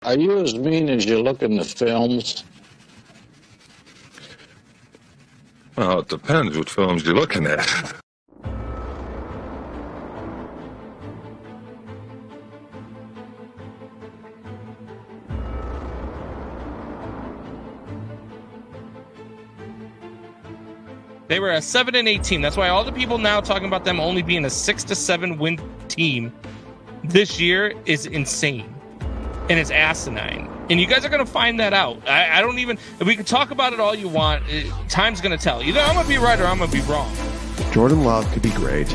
Are you as mean as you look in the films? Well, it depends what films you're looking at. They were a 7-8 team. That's why all the people now talking about them only being a 6-7 win team this year is insane. And it's asinine. And you guys are going to find that out. I don't even... We can talk about it all you want. Time's going to tell. Either I'm going to be right or I'm going to be wrong. Jordan Love could be great.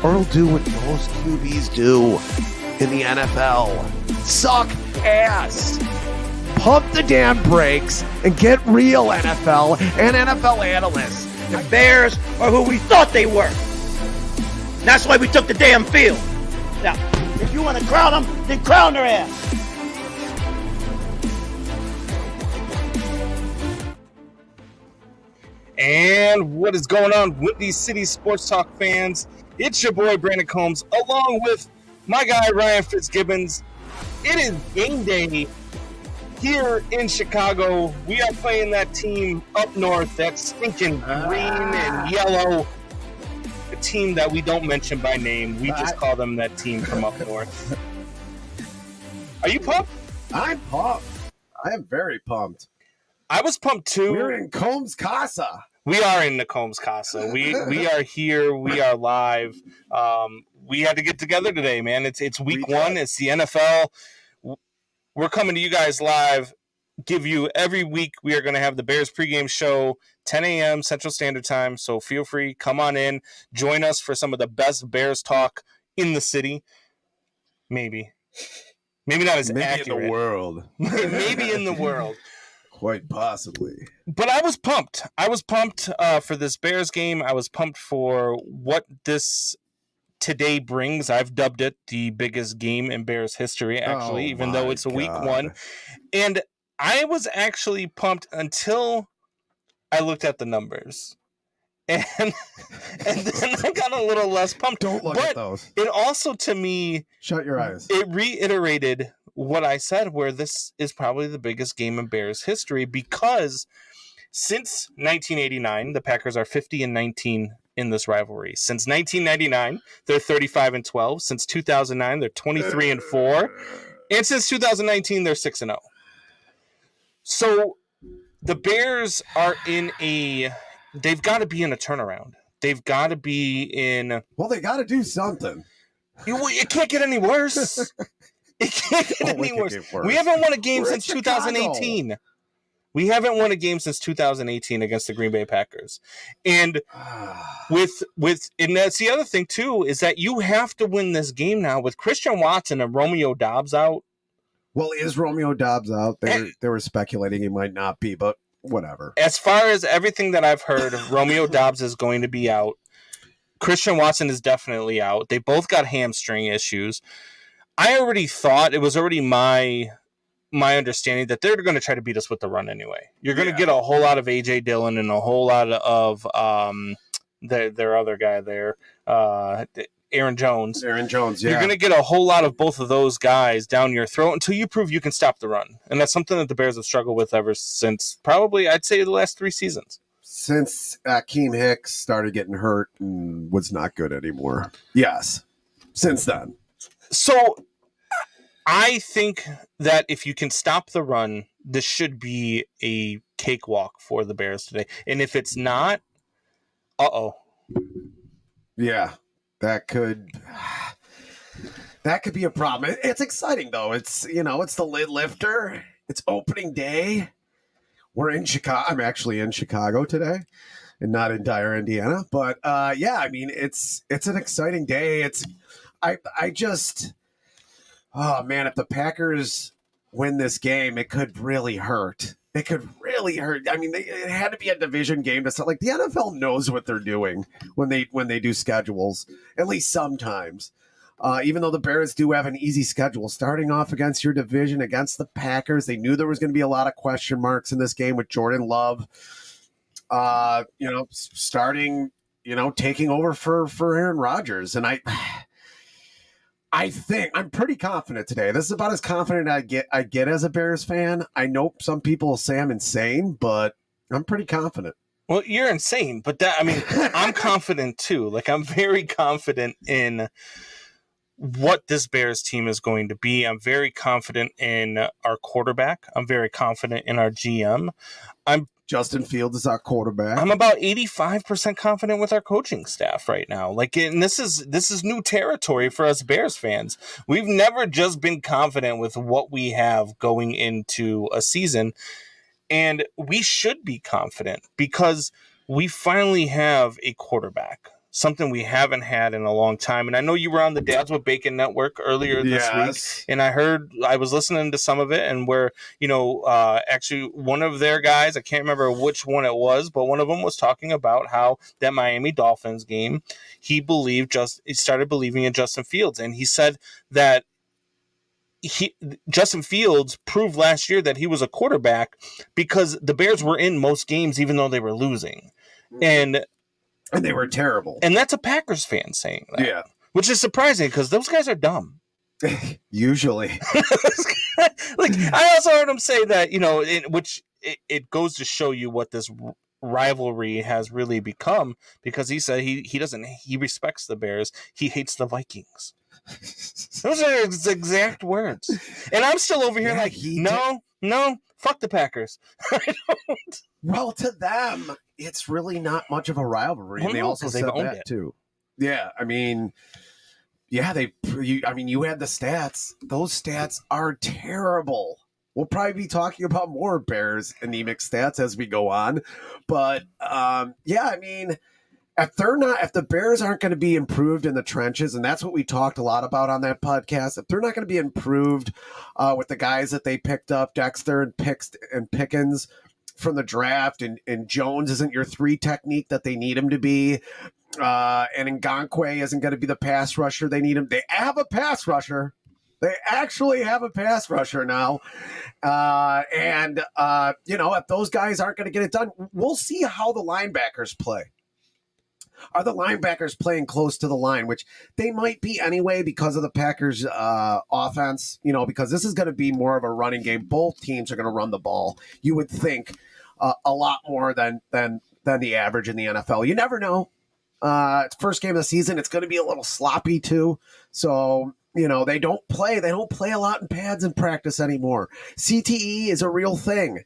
Or he'll do what most QBs do in the NFL. Suck ass. Pump the damn brakes and get real, NFL and NFL analysts. The Bears are who we thought they were. That's why we took the damn field. Now, if you want to crown them, then crown their ass. And what is going on, Windy City Sports Talk fans? It's your boy, Brandon Combs, along with my guy, Ryan Fitzgibbons. It is game day here in Chicago. We are playing that team up north, that stinking green and yellow, a team that we don't mention by name. We just call them that team from up north. Are you pumped? I'm pumped. I am very pumped. I was pumped too. We're in Combs Casa. We are in the Combs Casa. We are here. We are live. We had to get together today, man. It's week one. It's the NFL. We're coming to you guys live. Give you every week. We are going to have the Bears pregame show, 10 a.m. Central Standard Time. So feel free, come on in, join us for some of the best Bears talk in the city. Maybe not as accurate. In the world. Maybe in the world. Quite possibly. But I was pumped. I was pumped for this Bears game. I was pumped for what this today brings. I've dubbed it the biggest game in Bears history, actually, even though it's a week one. And I was actually pumped until I looked at the numbers. And then I got a little less pumped. Don't look at those. It also, to me... Shut your eyes. It reiterated what I said, where this is probably the biggest game in Bears history, because since 1989, the Packers are 50-19 in this rivalry. Since 1999, they're 35-12. Since 2009, they're 23-4. And since 2019, they're 6-0. So the Bears are they've got to be in a turnaround. They've got to be in... Well, they got to do something. It can't get any worse. It can't get any worse. We haven't won a game since 2018. We haven't won a game since 2018 against the Green Bay Packers. And and that's the other thing too, is that you have to win this game now with Christian Watson and Romeo Doubs out. Well, is Romeo Doubs out? They were speculating he might not be, but whatever. As far as everything that I've heard, Romeo Doubs is going to be out. Christian Watson is definitely out. They both got hamstring issues. I already thought, it was already my understanding that they're going to try to beat us with the run anyway. You're going to get a whole lot of A.J. Dillon and a whole lot of their other guy there, Aaron Jones. Aaron Jones, yeah. You're going to get a whole lot of both of those guys down your throat until you prove you can stop the run. And that's something that the Bears have struggled with ever since probably, I'd say, the last 3 seasons. Since Akeem Hicks started getting hurt and was not good anymore. Yes, since then. So I think that if you can stop the run, this should be a cakewalk for the Bears today. And if it's not, yeah, that could be a problem. It's exciting though. It's it's the lid lifter. It's opening day. We're in Chicago. I'm actually in Chicago today, and not in Dyer, Indiana. But yeah, I mean, it's an exciting day. I just, oh man, if the Packers win this game, it could really hurt. It could really hurt. I mean, it had to be a division game. It's not like the NFL knows what they're doing when they do schedules, at least sometimes. Even though the Bears do have an easy schedule, starting off against your division, against the Packers, they knew there was going to be a lot of question marks in this game with Jordan Love, starting, taking over for Aaron Rodgers. And I think I'm pretty confident today. This is about as confident I get as a Bears fan. I know some people will say I'm insane, but I'm pretty confident. Well, you're insane, but I'm confident too. Like, I'm very confident in what this Bears team is going to be. I'm very confident in our quarterback. I'm very confident in our GM. Justin Fields is our quarterback. I'm about 85% confident with our coaching staff right now. Like, and this is new territory for us Bears fans. We've never just been confident with what we have going into a season, and we should be confident because we finally have a quarterback, something we haven't had in a long time. And I know you were on the Dads with Bacon Network earlier this week, and I was listening to some of it, and where, actually one of their guys, I can't remember which one it was, but one of them was talking about how that Miami Dolphins game, he started believing in Justin Fields. And he said that Justin Fields proved last year that he was a quarterback because the Bears were in most games, even though they were losing. And they were terrible. And that's a Packers fan saying that. Yeah. Which is surprising because those guys are dumb. Usually. Like, I also heard him say that, it goes to show you what this rivalry has really become, because he said he respects the Bears. He hates the Vikings. Those are his exact words. And I'm still over here no, fuck the Packers. I don't. Well, to them, it's really not much of a rivalry. And they also said that too. Yeah, you had the stats. Those stats are terrible. We'll probably be talking about more Bears anemic stats as we go on. But if the Bears aren't going to be improved in the trenches, and that's what we talked a lot about on that podcast, if they're not going to be improved with the guys that they picked up, Dexter and Pickens from the draft, and Jones isn't your 3 technique that they need him to be, and Ngakoue isn't going to be the pass rusher they need him. They have a pass rusher. They actually have a pass rusher now. If those guys aren't going to get it done, we'll see how the linebackers play. Are the linebackers playing close to the line, which they might be anyway because of the Packers' offense, because this is going to be more of a running game. Both teams are going to run the ball, you would think, a lot more than the average in the NFL. You never know. It's first game of the season. It's going to be a little sloppy too. So, they don't play a lot in pads in practice anymore. CTE is a real thing.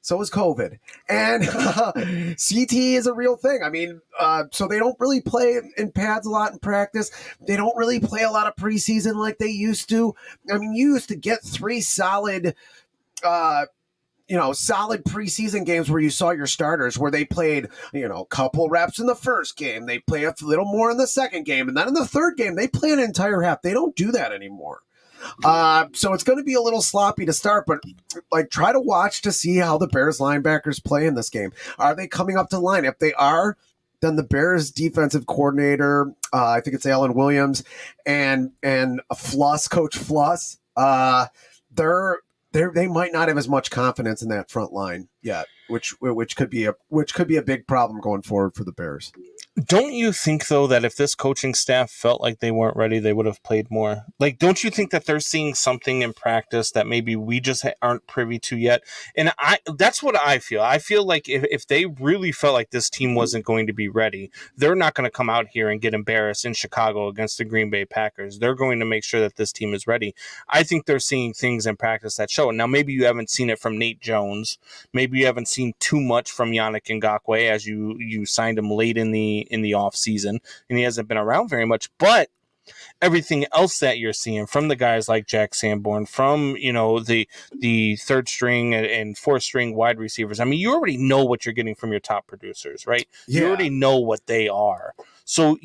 So is COVID. And CTE is a real thing. So they don't really play in pads a lot in practice. They don't really play a lot of preseason like they used to. You used to get 3 solid preseason games where you saw your starters, where they played, a couple reps in the first game. They play a little more in the second game. And then in the third game, they play an entire half. They don't do that anymore. So it's going to be a little sloppy to start, but try to watch to see how the Bears linebackers play in this game. Are they coming up to the line? If they are, then the Bears defensive coordinator, I think it's Alan Williams, and Coach Fluss, they might not have as much confidence in that front line yet, which could be a big problem going forward for the Bears. Don't you think, though, that if this coaching staff felt like they weren't ready, they would have played more? Don't you think that they're seeing something in practice that maybe we just aren't privy to yet? And that's what I feel. I feel like if they really felt like this team wasn't going to be ready, they're not going to come out here and get embarrassed in Chicago against the Green Bay Packers. They're going to make sure that this team is ready. I think they're seeing things in practice that show. Now, maybe you haven't seen it from Nate Jones. Maybe you haven't seen too much from Yannick Ngakoue, as you signed him late in the off season, and he hasn't been around very much, but everything else that you're seeing from the guys like Jack Sanborn, from the third string and fourth string wide receivers, you already know what you're getting from your top producers, right? Yeah. You already know what they are. So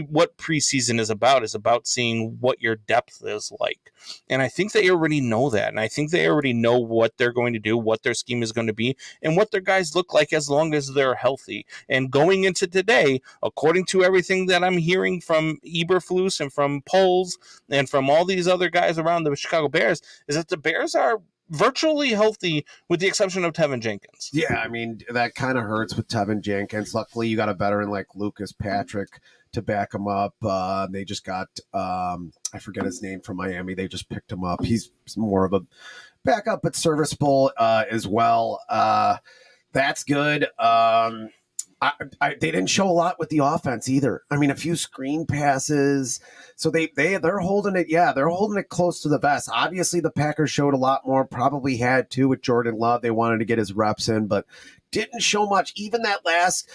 what preseason is about seeing what your depth is like. And I think they already know that. And I think they already know what they're going to do, what their scheme is going to be, and what their guys look like as long as they're healthy. And going into today, according to everything that I'm hearing from Eberflus and from Poles and from all these other guys around the Chicago Bears, is that the Bears are virtually healthy with the exception of Tevin Jenkins. Yeah, I mean, that kind of hurts with Tevin Jenkins. Luckily, you got a veteran like Lucas Patrick to back him up. They just got, I forget his name, from Miami. They just picked him up. He's more of a backup, but serviceable as well. That's good. They didn't show a lot with the offense either. I mean, a few screen passes. So they're holding it. Yeah, they're holding it close to the vest. Obviously, the Packers showed a lot more. Probably had to with Jordan Love. They wanted to get his reps in, but didn't show much. Even that last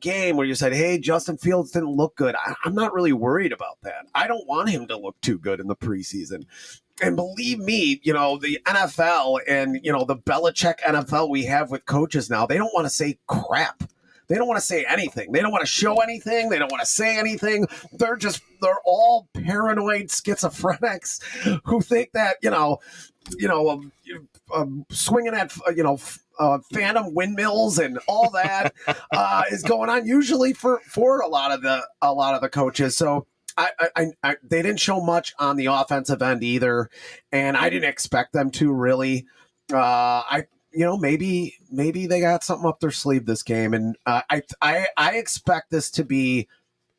game where you said, "Hey, Justin Fields didn't look good." I'm not really worried about that. I don't want him to look too good in the preseason. And believe me, the NFL and the Belichick NFL we have with coaches now, they don't want to say crap. They don't want to say anything. They don't want to show anything. They don't want to say anything. They're all paranoid schizophrenics who think that, swinging at, phantom windmills and all that is going on usually for a lot of the coaches. So they didn't show much on the offensive end either. And I didn't expect them to really. Maybe they got something up their sleeve this game, and I expect this to be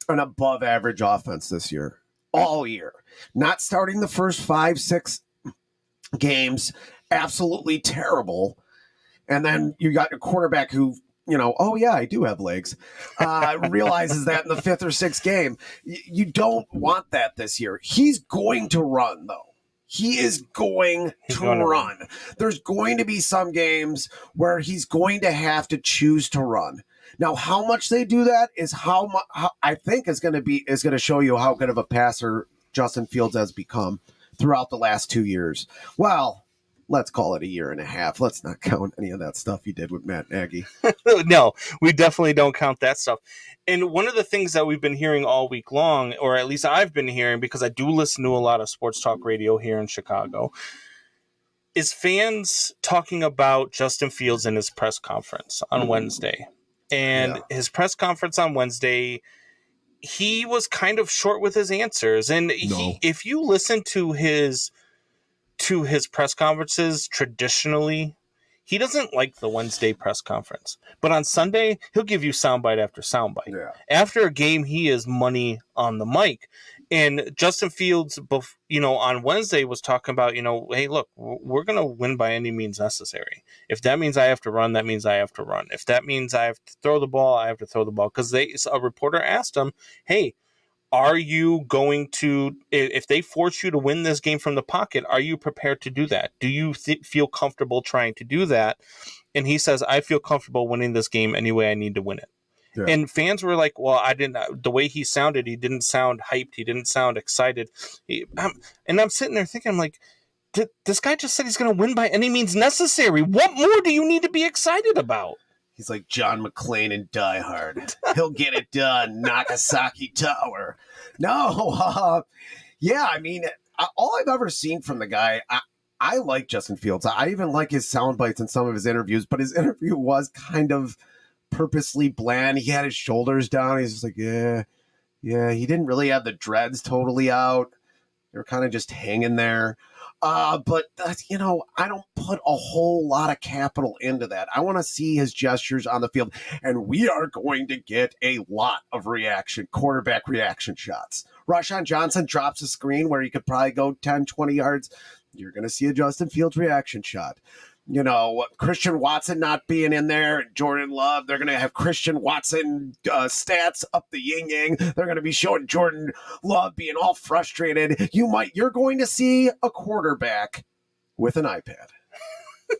an above average offense this year, all year. Not starting the first 5-6 games absolutely terrible, and then you got a quarterback who, oh yeah, I do have legs, realizes that in the 5th or 6th game. You don't want that this year. He's going to run though. He is going to run. There's going to be some games where he's going to have to choose to run. Now, how much they do that is how I think is going to show you how good of a passer Justin Fields has become throughout the last 2 years. Well, let's call it a year and a half. Let's not count any of that stuff he did with Matt Nagy. No, we definitely don't count that stuff. And one of the things that we've been hearing all week long, or at least I've been hearing because I do listen to a lot of sports talk radio here in Chicago, is fans talking about Justin Fields in his press conference on Wednesday. And his press conference on Wednesday, he was kind of short with his answers. And if you listen to his press conferences traditionally, he doesn't like the Wednesday press conference. But on Sunday, he'll give you soundbite after soundbite. Yeah. After a game, he is money on the mic. And Justin Fields, on Wednesday was talking about, hey, look, we're going to win by any means necessary. If that means I have to run, that means I have to run. If that means I have to throw the ball, I have to throw the ball. Because a reporter asked him, hey, are you going to, if they force you to win this game from the pocket, are you prepared to do that? Do you feel comfortable trying to do that? And he says, I feel comfortable winning this game any way I need to win it. Yeah. And fans were like, well, I didn't, the way he sounded, he didn't sound hyped. He didn't sound excited. And I'm sitting there thinking, I'm like, this guy just said he's going to win by any means necessary. What more do you need to be excited about? He's like John McClane in Die Hard. He'll get it done. Nagasaki Tower. No. Yeah, I mean, all I've ever seen from the guy, I like Justin Fields. I even like his sound bites in some of his interviews, but his interview was kind of purposely bland. He had his shoulders down. He's just like, yeah. He didn't really have the dreads totally out. They were kind of just hanging there. But I don't put a whole lot of capital into that. I want to see his gestures on the field, and we are going to get a lot of quarterback reaction shots. Rashawn Johnson drops a screen where he could probably go 10, 20 yards. You're going to see a Justin Fields reaction shot. Christian Watson not being in there, Jordan Love, they're going to have Christian Watson stats up the yin-yang. They're going to be showing Jordan Love being all frustrated. You're going to see a quarterback with an iPad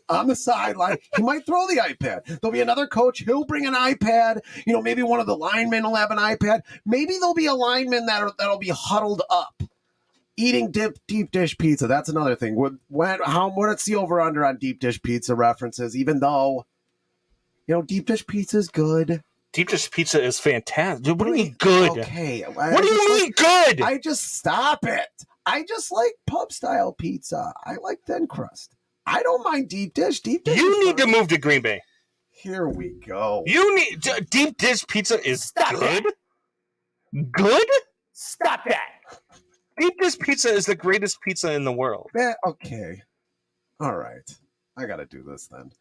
on the sideline. He might throw the iPad. There'll be another coach. He'll bring an iPad. Maybe one of the linemen will have an iPad. Maybe there'll be a lineman that'll be huddled up, eating deep dish pizza. That's another thing. What's the over under on deep dish pizza references? Even though, deep dish pizza is good. Deep dish pizza is fantastic. What do you mean good? Okay. What do you mean good? I just stop it. I just like pub style pizza. I like thin crust. I don't mind deep dish. Deep dish. You need to move to Green Bay. Here we go. You need deep dish pizza is good. Good? Stop that. Deep dish pizza is the greatest pizza in the world. Yeah, okay. All right. I got to do this then.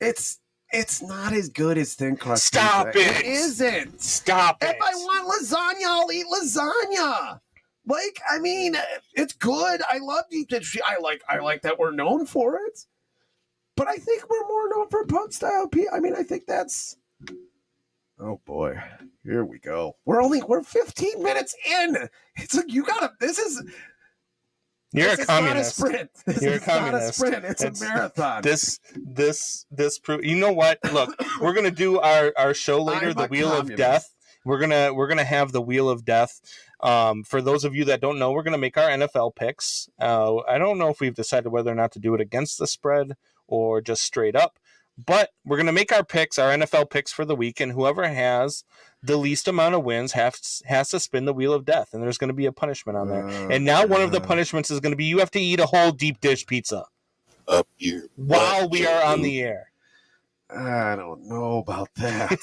It's not as good as thin crust. Stop pizza. it. It isn't. Stop it. If I want lasagna, I'll eat lasagna. Like, I mean, it's good. I love deep dish. I like that we're known for it. But I think we're more known for pub style pizza. I mean, I think that's. Oh boy, here we go. We're 15 minutes in. It's like you gotta. You're a communist. Not a sprint. You're a communist. Not a sprint. It's a marathon. This you know what? Look, we're gonna do our show later, the Wheel of Death. We're gonna have the Wheel of Death. For those of you that don't know, we're gonna make our NFL picks. I don't know if we've decided whether or not to do it against the spread or just straight up, but we're gonna make our picks, our NFL picks for the week, and whoever has the least amount of wins has to spin the Wheel of Death, and there's going to be a punishment on there. And now one of the punishments is going to be you have to eat a whole deep dish pizza Up your while we are on the air. I don't know about that.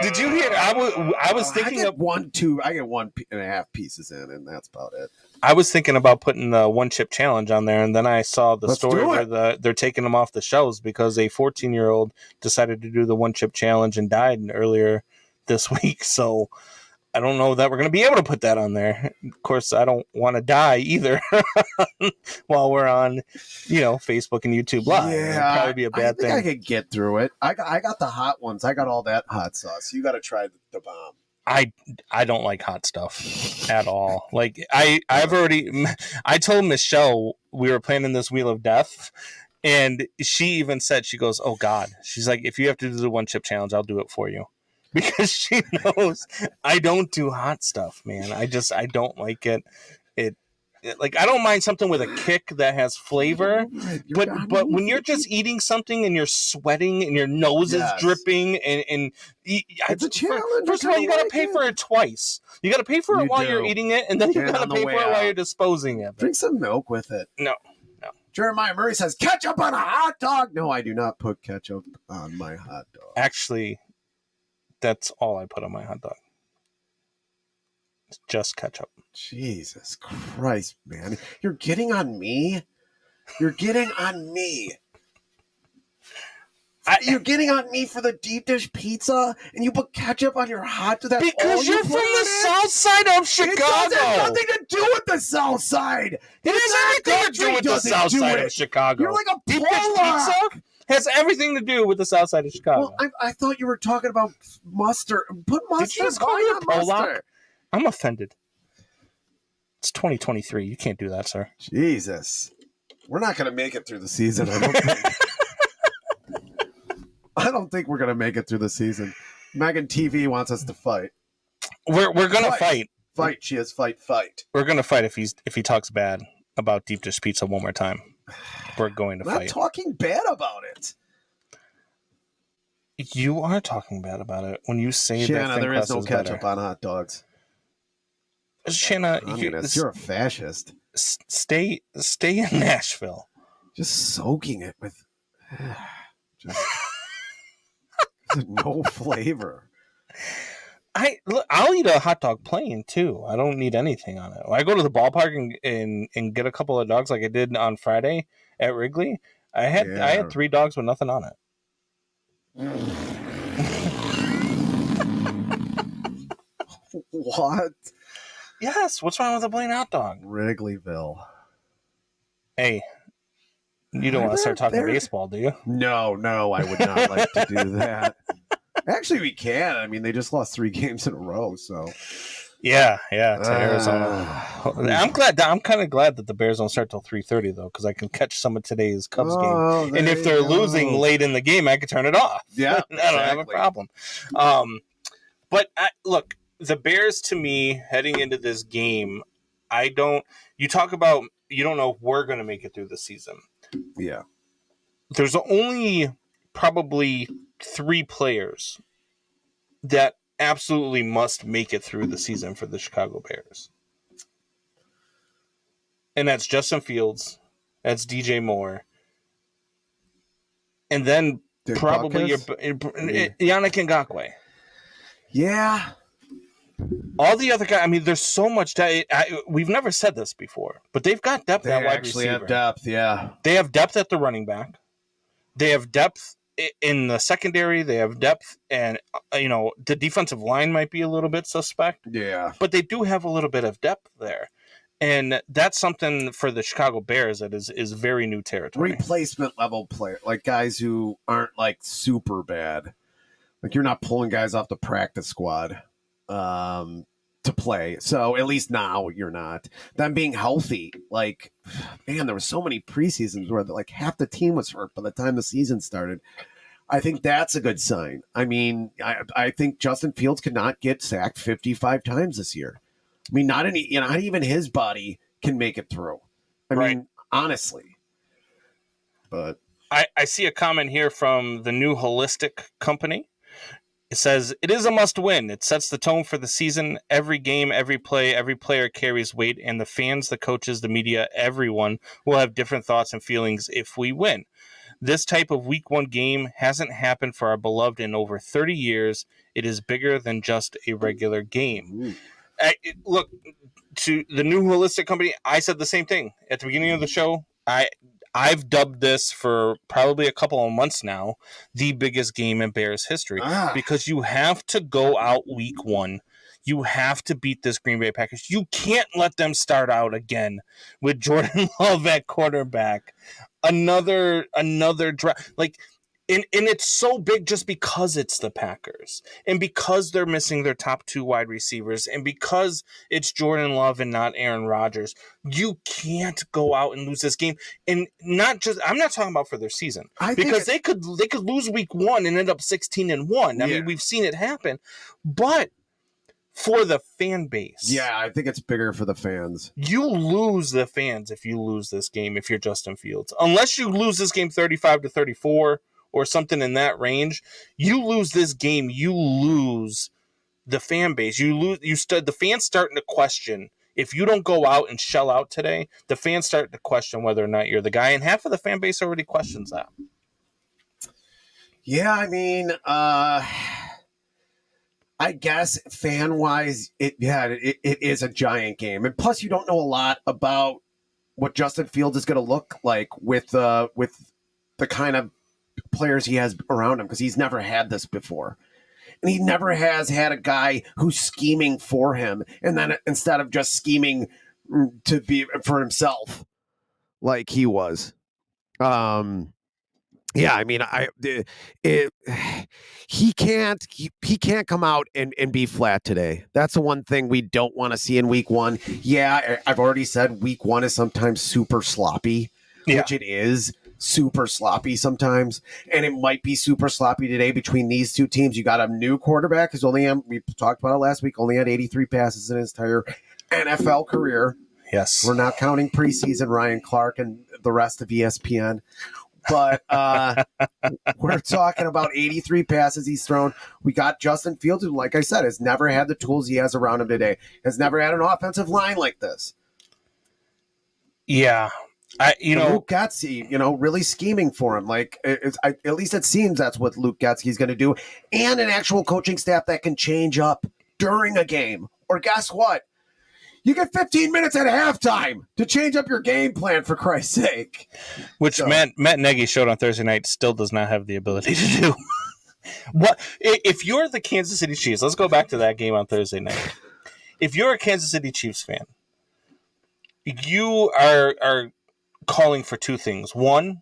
Did you hear? I was thinking of 1, 2. I get 1.5 pieces in, and that's about it. I was thinking about putting the one chip challenge on there, and then I saw the story where they're taking them off the shelves because a 14-year-old decided to do the one chip challenge and died earlier this week. So I don't know that we're going to be able to put that on there. Of course, I don't want to die either while we're on, Facebook and YouTube Live. Yeah, it'd probably be a bad thing. I could get through it. I got the hot ones. I got all that hot sauce. You got to try the bomb. I don't like hot stuff at all. Like I told Michelle we were planning this Wheel of Death, and she even said, she goes, "Oh God," she's like, "If you have to do the one chip challenge, I'll do it for you," because she knows I don't do hot stuff, man. I don't like it. Like I don't mind something with a kick that has flavor, but when you're just eating something and you're sweating and your nose is dripping and it's a challenge. First of all, you got to pay for it twice. You got to pay for it while you're eating it, and then you got to pay for it while you're disposing of it. Drink some milk with it. No. Jeremiah Murray says ketchup on a hot dog. No, I do not put ketchup on my hot dog. Actually, that's all I put on my hot dog. It's just ketchup. Jesus Christ, man. You're getting on me? You're getting on me. You're getting on me for the deep dish pizza, and you put ketchup on your hot dog? Because you're from the south side of Chicago. It has nothing to do with the south side. It has everything to do with the south side of Chicago. You're like a deep dish pizza has everything to do with the south side of Chicago. Well, I thought you were talking about mustard. Put mustard. Did you just call me a Pollock? I'm offended. It's 2023. You can't do that, sir. Jesus. We're not going to make it through the season, I don't think. I don't think we're going to make it through the season. Megan TV wants us to fight. We're going to fight. Fight. She has fight. We're going to fight if he talks bad about deep dish pizza one more time. We're going to fight. I'm not talking bad about it. You are talking bad about it when you say Shanna, that there is no ketchup better. on hot dogs. Shanna, you're a fascist. Stay in Nashville. Just soaking it with just no flavor. I'll eat a hot dog plain too. I don't need anything on it. When I go to the ballpark and get a couple of dogs like I did on Friday at Wrigley, I had 3 dogs with nothing on it. What? Yes. What's wrong with a plain hot dog? Wrigleyville. Hey, you don't want to start talking baseball, do you? No, I would not like to do that. Actually, we can. I mean, they just lost 3 games in a row, so. Yeah, to Arizona. I'm kind of glad that the Bears don't start till 3:30 though, because I can catch some of today's Cubs game, and if they're losing late in the game, I can turn it off. Yeah, I don't have a problem. But look, the Bears to me heading into this game, you talk about you don't know if we're going to make it through the season. Yeah, there's only probably 3 players that absolutely must make it through the season for the Chicago Bears. And that's Justin Fields, that's DJ Moore, and then probably Yannick Ngakoue. Yeah. All the other guys, I mean, there's so much depth. We've never said this before, but they've got depth They at wide actually receiver. have depth, yeah. They have depth at the running back. They have depth in the secondary. They have depth, and the defensive line might be a little bit suspect. Yeah, but they do have a little bit of depth there, and that's something for the Chicago Bears that is very new territory. Replacement level player, like guys who aren't like super bad. Like you're not pulling guys off the practice squad to play. So at least now you're not. Them being healthy, like, man, there were so many preseasons where like half the team was hurt by the time the season started. I think that's a good sign. I mean, I think Justin Fields could not get sacked 55 times this year. I mean, not even his body can make it through. I mean, honestly. But I see a comment here from the New Holistic Company. It says, it is a must-win. It sets the tone for the season. Every game, every play, every player carries weight, and the fans, the coaches, the media, everyone will have different thoughts and feelings if we win. This type of week one game hasn't happened for our beloved in over 30 years. It is bigger than just a regular game. Look, to the New Holistic Company, I said the same thing at the beginning of the show. I've dubbed this for probably a couple of months now the biggest game in Bears history because you have to go out week one. You have to beat this Green Bay Packers. You can't let them start out again with Jordan Love at quarterback. Another draft. And it's so big just because it's the Packers and because they're missing their top two wide receivers and because it's Jordan Love and not Aaron Rodgers. You can't go out and lose this game. And I'm not talking about for their season because they could lose week one and end up 16-1. I mean, we've seen it happen, but for the fan base. Yeah, I think it's bigger for the fans. You lose the fans if you lose this game if you're Justin Fields. Unless you lose this game 35-34 or something in that range, you lose this game, you lose the fan base. The fans starting to question. If you don't go out and shell out today, the fans start to question whether or not you're the guy, and half of the fan base already questions that. Yeah, I mean, I guess fan-wise, it is a giant game. And plus, you don't know a lot about what Justin Fields is going to look like with the kind of players he has around him because he's never had this before. And he never has had a guy who's scheming for him. And then instead of just scheming to be for himself like he was. Yeah, I mean, he can't come out and be flat today. That's the one thing we don't want to see in week one. Yeah, I've already said week one is sometimes super sloppy, which it is super sloppy sometimes, and it might be super sloppy today between these two teams. You got a new quarterback who's we talked about it last week, only had 83 passes in his entire NFL career. Yes, we're not counting preseason Ryan Clark and the rest of ESPN. But we're talking about 83 passes he's thrown. We got Justin Fields, who, like I said, has never had the tools he has around him today. Has never had an offensive line like this. Yeah. Luke Getsy, really scheming for him. At least it seems that's what Luke Getsky's going to do. And an actual coaching staff that can change up during a game. Or guess what? You get 15 minutes at halftime to change up your game plan, for Christ's sake. Which Matt Nagy showed on Thursday night still does not have the ability to do. What if you're the Kansas City Chiefs? Let's go back to that game on Thursday night. If you're a Kansas City Chiefs fan, you are calling for two things. One,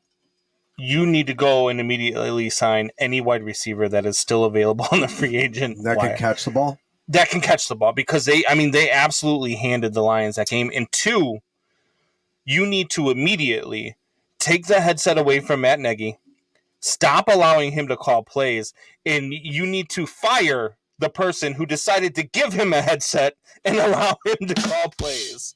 you need to go and immediately sign any wide receiver that is still available on the free agent that wire. Can catch the ball. That can catch the ball because they absolutely handed the Lions that game. And two, you need to immediately take the headset away from Matt Nagy, stop allowing him to call plays, and you need to fire the person who decided to give him a headset and allow him to call plays.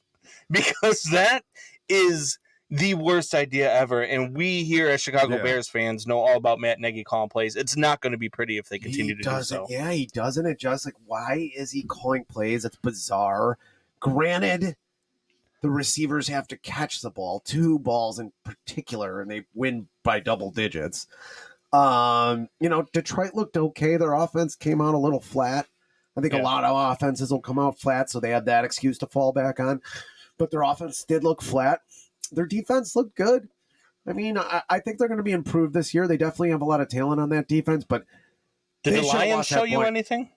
Because that is the worst idea ever. And we here as Chicago Bears fans know all about Matt Nagy calling plays. It's not going to be pretty if they continue to do so. Yeah, he doesn't adjust. Why is he calling plays? It's bizarre. Granted, the receivers have to catch the ball, two balls in particular, and they win by double digits. Detroit looked okay. Their offense came out a little flat. I think a lot of offenses will come out flat, so they have that excuse to fall back on. But their offense did look flat. Their defense looked good. I mean, I think they're going to be improved this year. They definitely have a lot of talent on that defense, but did the Lions show you anything?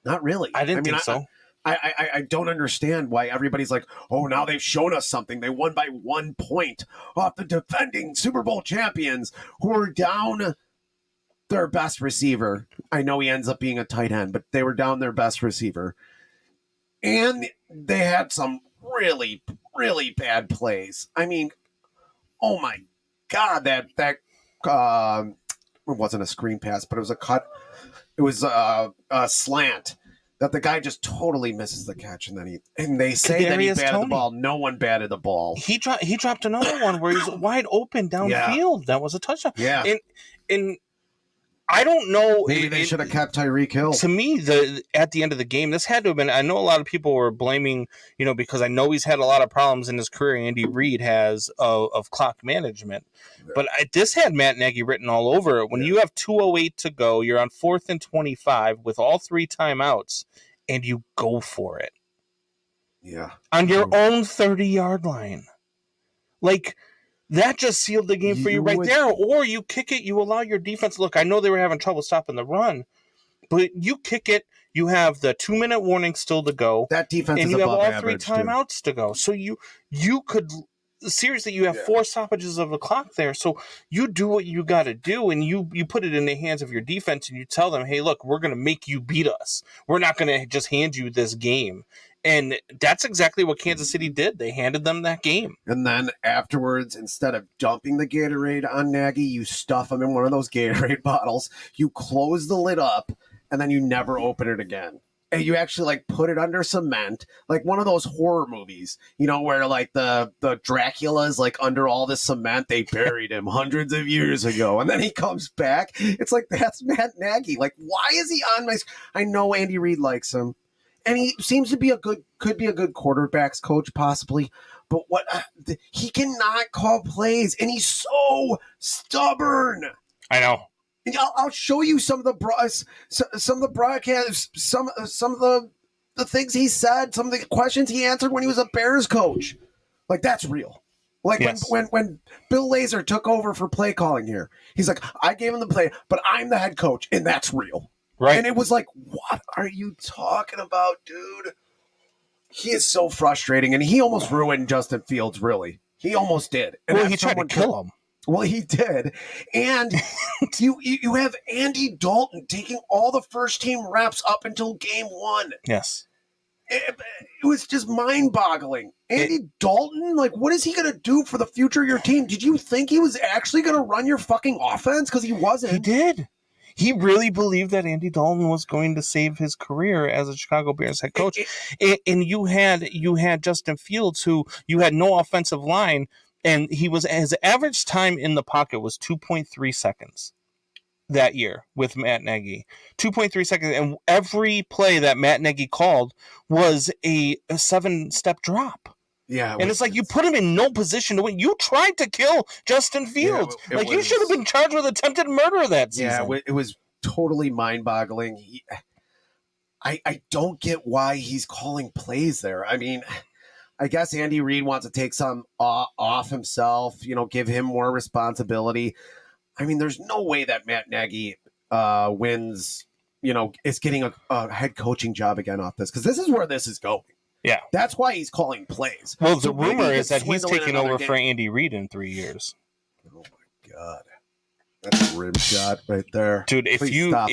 Not really. I didn't think so. I don't understand why everybody's like, oh, now they've shown us something. They won by 1 point off the defending Super Bowl champions who are down their best receiver. I know he ends up being a tight end, but they were down their best receiver. And they had some really, really bad plays. I mean, oh my God, that it wasn't a screen pass, but it was a cut. It was a slant that the guy just totally misses the catch, and they say that he batted the ball. No one batted the ball. He dropped another one where he's wide open downfield. That was a touchdown. Yeah, and I don't know. Maybe they should have kept Tyreek Hill. To me, at the end of the game, this had to have been. I know a lot of people were blaming, because I know he's had a lot of problems in his career. Andy Reid has of clock management, but this had Matt Nagy written all over it. When you have 2:08 to go, you're on 4th and 25 with all 3 timeouts, and you go for it. Yeah, on your own 30-yard line, like. That just sealed the game for you right there. Or you kick it, you allow your defense. Look, I know they were having trouble stopping the run, but you kick it, you have the 2-minute warning still to go. That defense and is you have above all average, 3 timeouts to go. So you could seriously, you have 4 stoppages of the clock there. So you do what you got to do, and you put it in the hands of your defense, and you tell them, hey, look, we're going to make you beat us. We're not going to just hand you this game. And that's exactly what Kansas City did. They handed them that game. And then afterwards, instead of dumping the Gatorade on Nagy, you stuff him in one of those Gatorade bottles. You close the lid up, and then you never open it again. And you actually put it under cement, like one of those horror movies, where the Dracula's under all the cement. They buried him hundreds of years ago, and then he comes back. It's like, that's Matt Nagy. Why is he on my? I know Andy Reid likes him. And he seems to be could be a good quarterbacks coach, possibly. But he cannot call plays, and he's so stubborn. I know. And I'll show you some of the broadcasts, some of the things he said, some of the questions he answered when he was a Bears coach. That's real. When Bill Lazor took over for play calling here, he's like, I gave him the play, but I'm the head coach, and that's real. Right. And it was like, what are you talking about, dude? He is so frustrating, and he almost ruined Justin Fields, really. He almost did. And he tried to kill him. Well, he did. And you have Andy Dalton taking all the first-team reps up until game 1. Yes. It was just mind-boggling. Andy Dalton, what is he going to do for the future of your team? Did you think he was actually going to run your fucking offense? Because he wasn't. He did. He really believed that Andy Dalton was going to save his career as a Chicago Bears head coach. And you had Justin Fields, who you had no offensive line, and his average time in the pocket was 2.3 seconds that year with Matt Nagy. 2.3 seconds, and every play that Matt Nagy called was a 7-step drop. Yeah, and it's like you put him in no position to win. You tried to kill Justin Fields. You should have been charged with attempted murder that season. Yeah, it was totally mind-boggling. I don't get why he's calling plays there. I mean, I guess Andy Reid wants to take some off himself, give him more responsibility. I mean, there's no way that Matt Nagy wins, is getting a head coaching job again off this, because this is where this is going. Yeah. That's why he's calling plays. Well, the rumor is that he's taking over for Andy Reid in 3 years. Oh my God. That's a rim shot right there. Dude, if you're Stop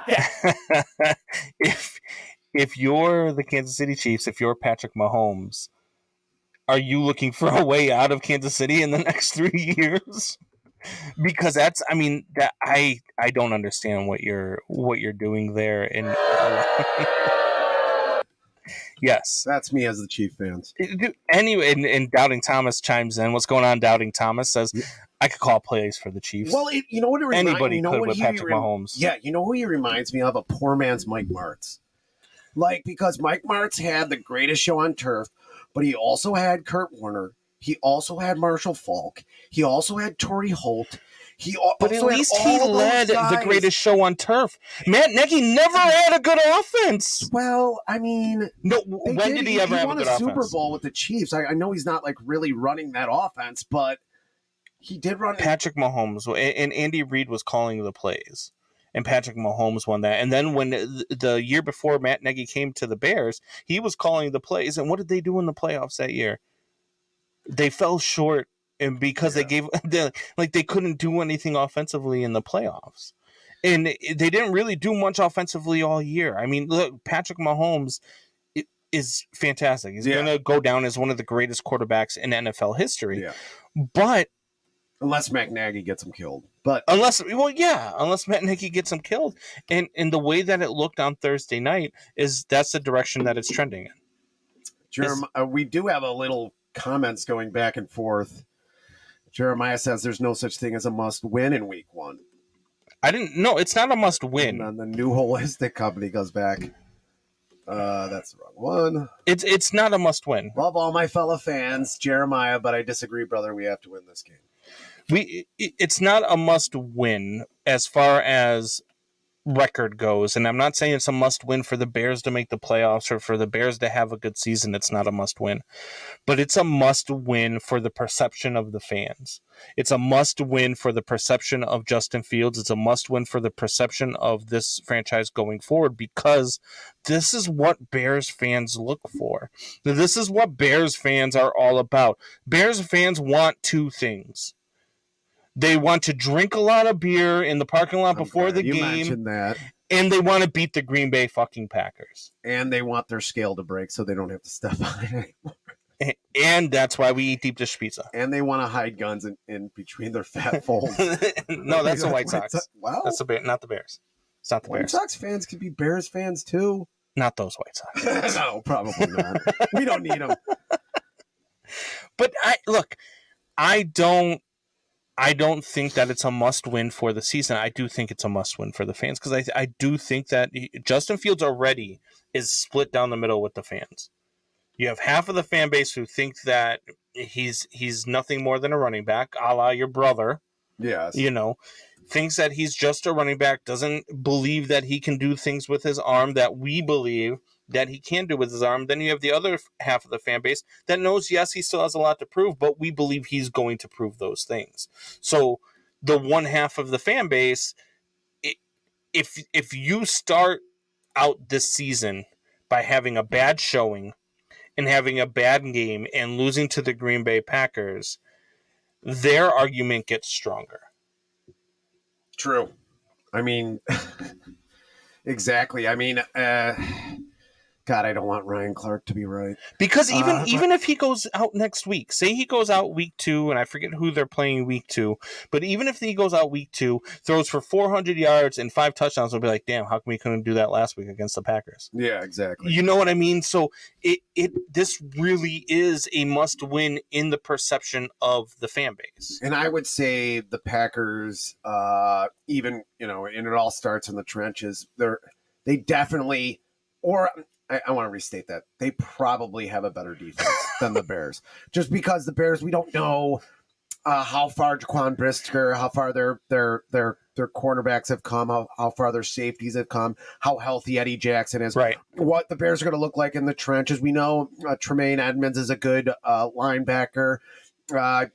that. if you're the Kansas City Chiefs, if you're Patrick Mahomes, are you looking for a way out of Kansas City in the next 3 years? Because I don't understand what you're doing there. And yes, that's me as the Chief fans. Anyway, and Doubting Thomas chimes in. What's going on? Doubting Thomas says, I could call plays for the Chiefs. Well, you know what? Anybody could with Patrick Mahomes. Yeah, you know who he reminds me of? A poor man's Mike Martz. Because Mike Martz had the greatest show on turf, but he also had Kurt Warner. He also had Marshall Faulk. He also had Torrey Holt. But at least he led the greatest show on turf. Matt Nagy never had a good offense. Well, I mean, no. When did he ever have a good offense? He won a Super Bowl with the Chiefs. I know he's not like really running that offense, but he did run. Patrick Mahomes and Andy Reid was calling the plays, and Patrick Mahomes won that. And then when the year before Matt Nagy came to the Bears, he was calling the plays. And what did they do in the playoffs that year? They fell short. And because they couldn't do anything offensively in the playoffs. And they didn't really do much offensively all year. I mean, look, Patrick Mahomes is fantastic. He's going to go down as one of the greatest quarterbacks in NFL history. Yeah. But unless Matt Nagy gets him killed. But unless Matt Nagy gets him killed. And the way that it looked on Thursday night that's the direction that it's trending in. Jeremiah, we do have a little comments going back and forth. Jeremiah says there's no such thing as a must win in week 1. I didn't know. It's not a must win. And then the New Holistic Company goes back. That's the wrong one. It's not a must win. Love all my fellow fans, Jeremiah, but I disagree, brother. We have to win this game. It's not a must win as far as record goes, and I'm not saying it's a must win for the Bears to make the playoffs or for the Bears to have a good season. It's not a must win, but it's a must win for the perception of the fans. It's a must win for the perception of Justin Fields. It's a must win for the perception of this franchise going forward, because this is what Bears fans look for. This is what Bears fans are all about. Bears fans want 2 things. They want to drink a lot of beer in the parking lot before the game. You mentioned that. And they want to beat the Green Bay fucking Packers. And they want their scale to break so they don't have to step on it anymore. And that's why we eat deep dish pizza. And they want to hide guns in between their fat folds. No, that's the White Sox. Well, that's not the Bears. It's not the Bears. White Sox fans could be Bears fans too. Not those White Sox. No, probably not. We don't need them. But I don't think that it's a must-win for the season. I do think it's a must-win for the fans, because I do think that Justin Fields already is split down the middle with the fans. You have half of the fan base who think that he's nothing more than a running back, a la your brother. Yes. Thinks that he's just a running back, doesn't believe that he can do things with his arm that we believe that he can do with his arm. Then you have the other half of the fan base that knows, yes, he still has a lot to prove, but we believe he's going to prove those things. So the one half of the fan base, if you start out this season by having a bad showing and having a bad game and losing to the Green Bay Packers, their argument gets stronger. True. I mean, exactly. I mean, God, I don't want Ryan Clark to be right. Because even if he goes out next week, say he goes out week 2, and I forget who they're playing week 2, but even if he goes out week 2, throws for 400 yards and 5 touchdowns, we'll be like, damn, how come we couldn't do that last week against the Packers? Yeah, exactly. You know what I mean? So this really is a must win in the perception of the fan base. And I would say the Packers, even, and it all starts in the trenches. They definitely, or I want to restate that. They probably have a better defense than the Bears. Just because the Bears, we don't know how far Jaquan Brisker, how far their cornerbacks have come, how far their safeties have come, how healthy Eddie Jackson is, right? What the Bears are going to look like in the trenches. We know Tremaine Edmonds is a good linebacker.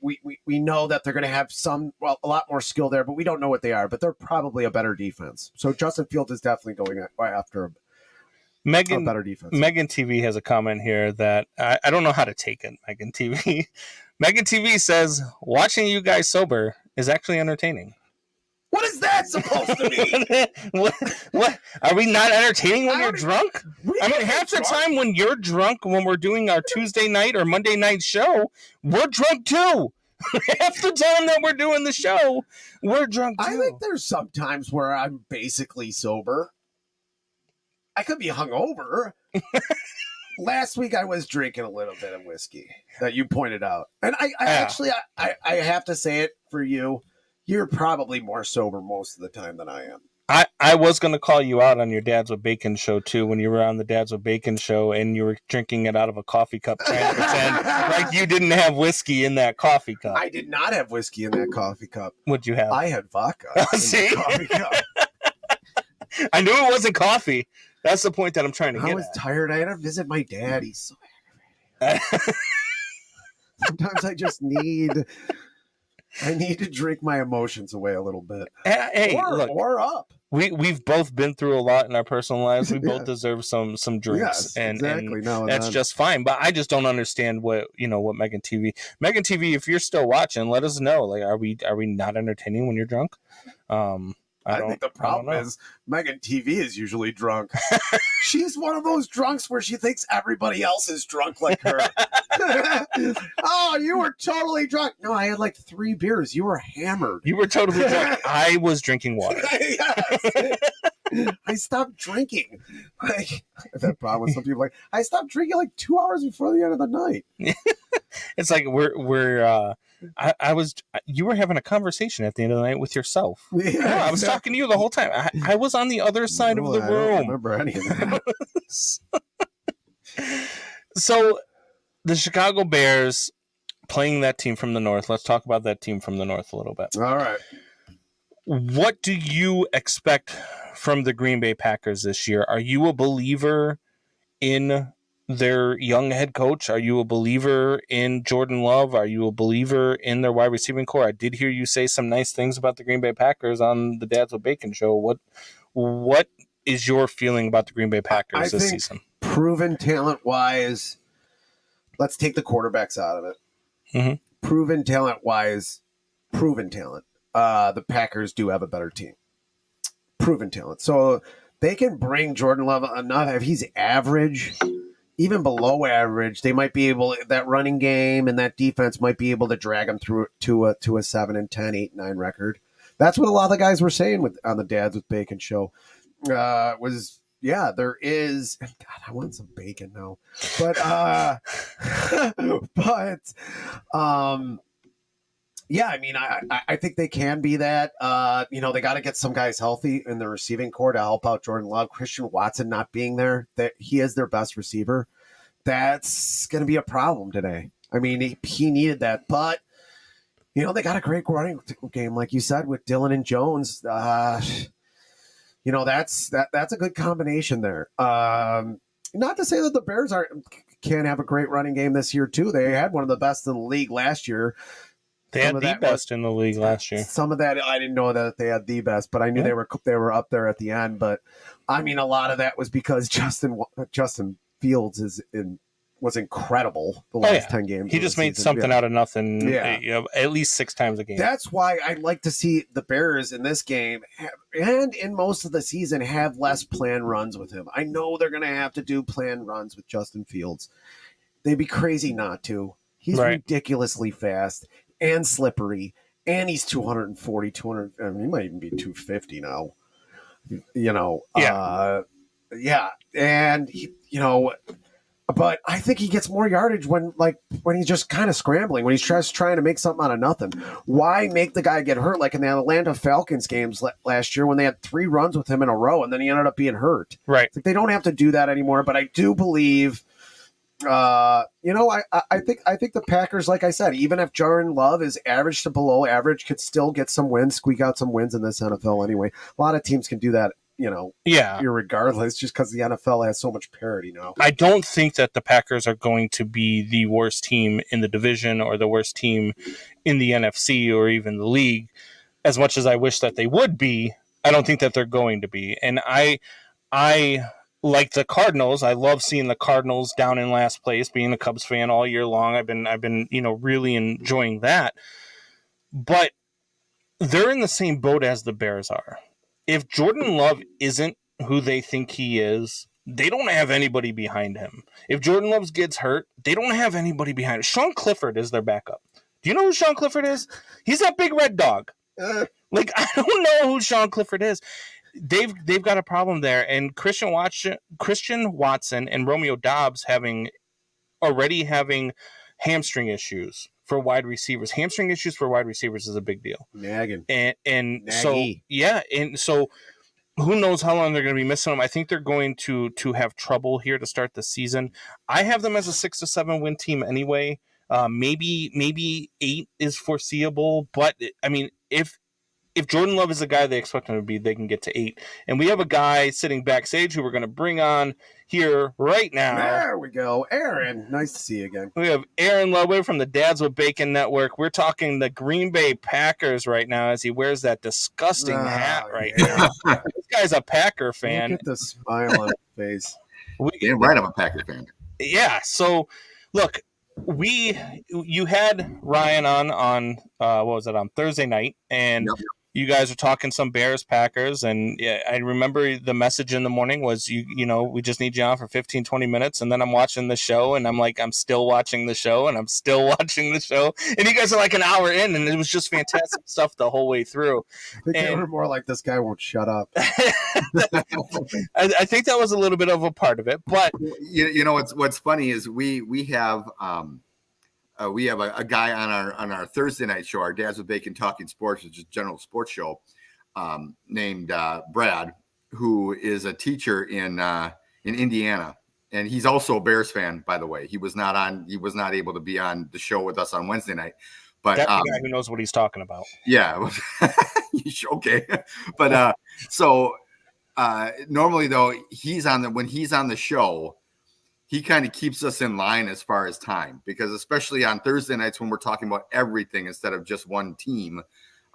We know that they're going to have a lot more skill there, but we don't know what they are. But they're probably a better defense. So Justin Fields is definitely going after a better defense. Megan TV has a comment here that I don't know how to take it. Megan TV. Megan TV says, watching you guys sober is actually entertaining. What is that supposed to mean? What? Are we not entertaining when you're drunk? I mean, half the time when you're drunk, when we're doing our Tuesday night or Monday night show, we're drunk too. Half the time that we're doing the show, we're drunk too. I think there's some times where I'm basically sober. I could be hungover. Last week I was drinking a little bit of whiskey that you pointed out. And I actually have to say it for you. You're probably more sober most of the time than I am. I was going to call you out on your Dads with Bacon show, too, when you were on the Dads with Bacon show and you were drinking it out of a coffee cup, trying to pretend like you didn't have whiskey in that coffee cup. I did not have whiskey in that coffee cup. What'd you have? I had vodka in See? the coffee cup. I knew it wasn't coffee. That's the point that I'm trying to get I was at. tired. I had to visit my dad. He's so aggravating. Sometimes I just need to drink my emotions away a little bit. Hey, look, or up. we've both been through a lot in our personal lives. We both Yeah. deserve some drinks, Yes, and exactly. No, that's just fine. But I just don't understand what Megan TV. If you're still watching, let us know. Like, are we not entertaining when you're drunk? I think the problem is Megan TV is usually drunk. She's one of those drunks where she thinks everybody else is drunk like her. Oh, you were totally drunk. No, I had like 3 beers. You were hammered. You were totally drunk. I was drinking water. Yes. I stopped drinking. Like, I have that problem with some people. Like, I stopped drinking like 2 hours before the end of the night. It's like you were having a conversation at the end of the night with yourself. Yeah, No, I was talking to you the whole time. I was on the other side of the I room. don't remember any of that. So the Chicago Bears playing that team from the North. Let's talk about that team from the North a little bit. All right. What do you expect from the Green Bay Packers this year? Are you a believer in their young head coach? Are you a believer in Jordan Love? Are you a believer in their wide receiving core? I did hear you say some nice things about the Green Bay Packers on the Dads with Bacon show. What is your feeling about the Green Bay Packers this season? Proven talent-wise, let's take the quarterbacks out of it. Mm-hmm. Proven talent-wise, proven talent. The Packers do have a better team. Proven talent. So they can bring Jordan Love enough. If he's average, even below average, they might be able, that running game and that defense might be able to drag them through to a 7-10, 8-9 record. That's what a lot of the guys were saying on the Dads with Bacon show. There is, God, I want some bacon now. But yeah, I mean, I think they can be that. They got to get some guys healthy in the receiving core to help out Jordan Love. Christian Watson not being there, that he is their best receiver. That's going to be a problem today. I mean, he needed that, but they got a great running game, like you said, with Dillon and Jones. That's a good combination there. Not to say that the Bears can't have a great running game this year too. They had one of the best in the league last year. They had the best in the league last year. Some of that, I didn't know that they had the best, but I knew they were up there at the end. But I mean, a lot of that was because Justin Fields was incredible the last 10 games. He just made something out of nothing. At least 6 times a game. That's why I'd like to see the Bears in this game and in most of the season have less planned runs with him. I know they're going to have to do planned runs with Justin Fields. They'd be crazy not to. He's ridiculously fast and slippery, and he's 240, 200. I mean, he might even be 250 now. And but I think he gets more yardage when he's just kind of scrambling, when he's just trying to make something out of nothing. Why make the guy get hurt like in the Atlanta Falcons games last year when they had 3 runs with him in a row and then he ended up being hurt? Right. It's like they don't have to do that anymore. But I do believe. I think the Packers, like I said, even if Jordan Love is average to below average, could still get some wins, squeak out some wins in this NFL anyway. A lot of teams can do that, irregardless, just because the NFL has so much parity now. I don't think that the Packers are going to be the worst team in the division or the worst team in the NFC or even the league. As much as I wish that they would be, I don't think that they're going to be. And I like the Cardinals, I love seeing the Cardinals down in last place. Being a Cubs fan all year long, I've been really enjoying that. But they're in the same boat as the Bears are. If Jordan Love isn't who they think he is, they don't have anybody behind him. If Jordan Love gets hurt, they don't have anybody behind him. Sean Clifford is their backup. Do you know who Sean Clifford is? He's that big red dog. I don't know who Sean Clifford is. They've got a problem there, and Christian Watson and Romeo Doubs already having hamstring issues for wide receivers. Hamstring issues for wide receivers is a big deal. Nagging. And so who knows how long they're going to be missing him. I think they're going to have trouble here to start the season. I have them as a 6 to 7 win team anyway. Maybe 8 is foreseeable, but I mean, if Jordan Love is the guy they expect him to be, they can get to 8. And we have a guy sitting backstage who we're going to bring on here right now. There we go. Aaron, nice to see you again. We have Aaron Ludwig from the Dads with Bacon Network. We're talking the Green Bay Packers right now as he wears that disgusting hat right now. This guy's a Packer fan. Look at the smile on his face. Damn right, I'm a Packer fan. Yeah. So, look, you had Ryan on what was it, on Thursday night, and you guys were talking some Bears Packers, and yeah, I remember the message in the morning was you know, we just need you on for 15-20 minutes, and then I'm watching the show, and I'm like, I'm still watching the show, and I'm still watching the show, and you guys are like an hour in, and it was just fantastic stuff the whole way through. I think they were more like, this guy won't shut up. I think that was a little bit of a part of it, but you know what's funny is we have a guy on our Thursday night show, our Dads with Bacon Talking Sports, which is a general sports show, named Brad, who is a teacher in Indiana, and he's also a Bears fan, by the way. He was not able to be on the show with us on Wednesday night, but that's the guy who knows what he's talking about. Yeah, okay, but normally though when he's on the show, he kind of keeps us in line as far as time, because especially on Thursday nights when we're talking about everything instead of just one team,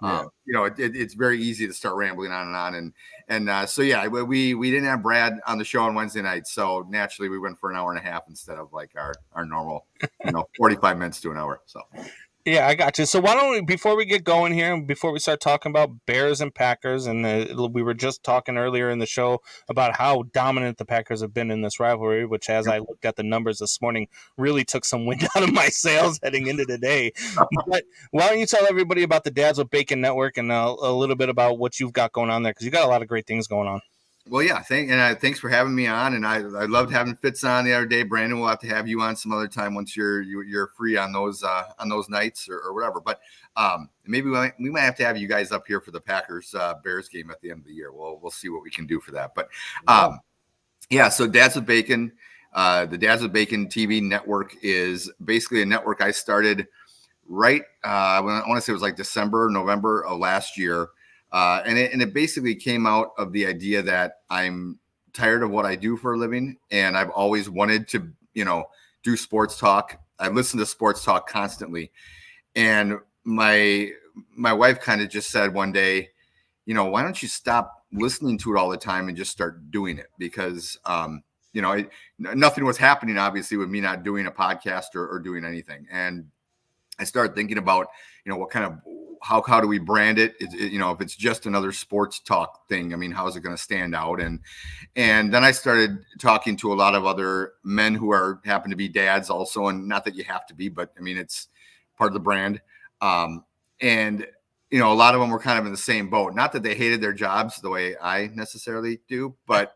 you know, it's very easy to start rambling on and on. And so, yeah, we didn't have Brad on the show on Wednesday night. So naturally we went for an hour and a half instead of like our normal, 45 minutes to an hour. So. Yeah, I got you. So why don't we, before we get going here, before we start talking about Bears and Packers, and we were just talking earlier in the show about how dominant the Packers have been in this rivalry, which as I looked at the numbers this morning, really took some wind out of my sails heading into today. But why don't you tell everybody about the Dads with Bacon Network and a little bit about what you've got going on there, because you got a lot of great things going on. Well, yeah, thanks for having me on, and I loved having Fitz on the other day. Brandon, we'll have to have you on some other time once you're free on those nights or whatever. But maybe we might have to have you guys up here for the Packers Bears game at the end of the year. We'll see what we can do for that. But yeah, so Dads with Bacon, the Dads with Bacon TV network is basically a network I started right I want to say it was like December, November of last year. And it basically came out of the idea that I'm tired of what I do for a living, and I've always wanted to, do sports talk. I listen to sports talk constantly, and my wife kind of just said one day, why don't you stop listening to it all the time and just start doing it? Because nothing was happening obviously with me not doing a podcast or doing anything, and I started thinking about what kind of how do we brand it? If it's just another sports talk thing, I mean, how is it going to stand out? And then I started talking to a lot of other men who happen to be dads also, and not that you have to be, but I mean, it's part of the brand. And a lot of them were kind of in the same boat. Not that they hated their jobs the way I necessarily do, but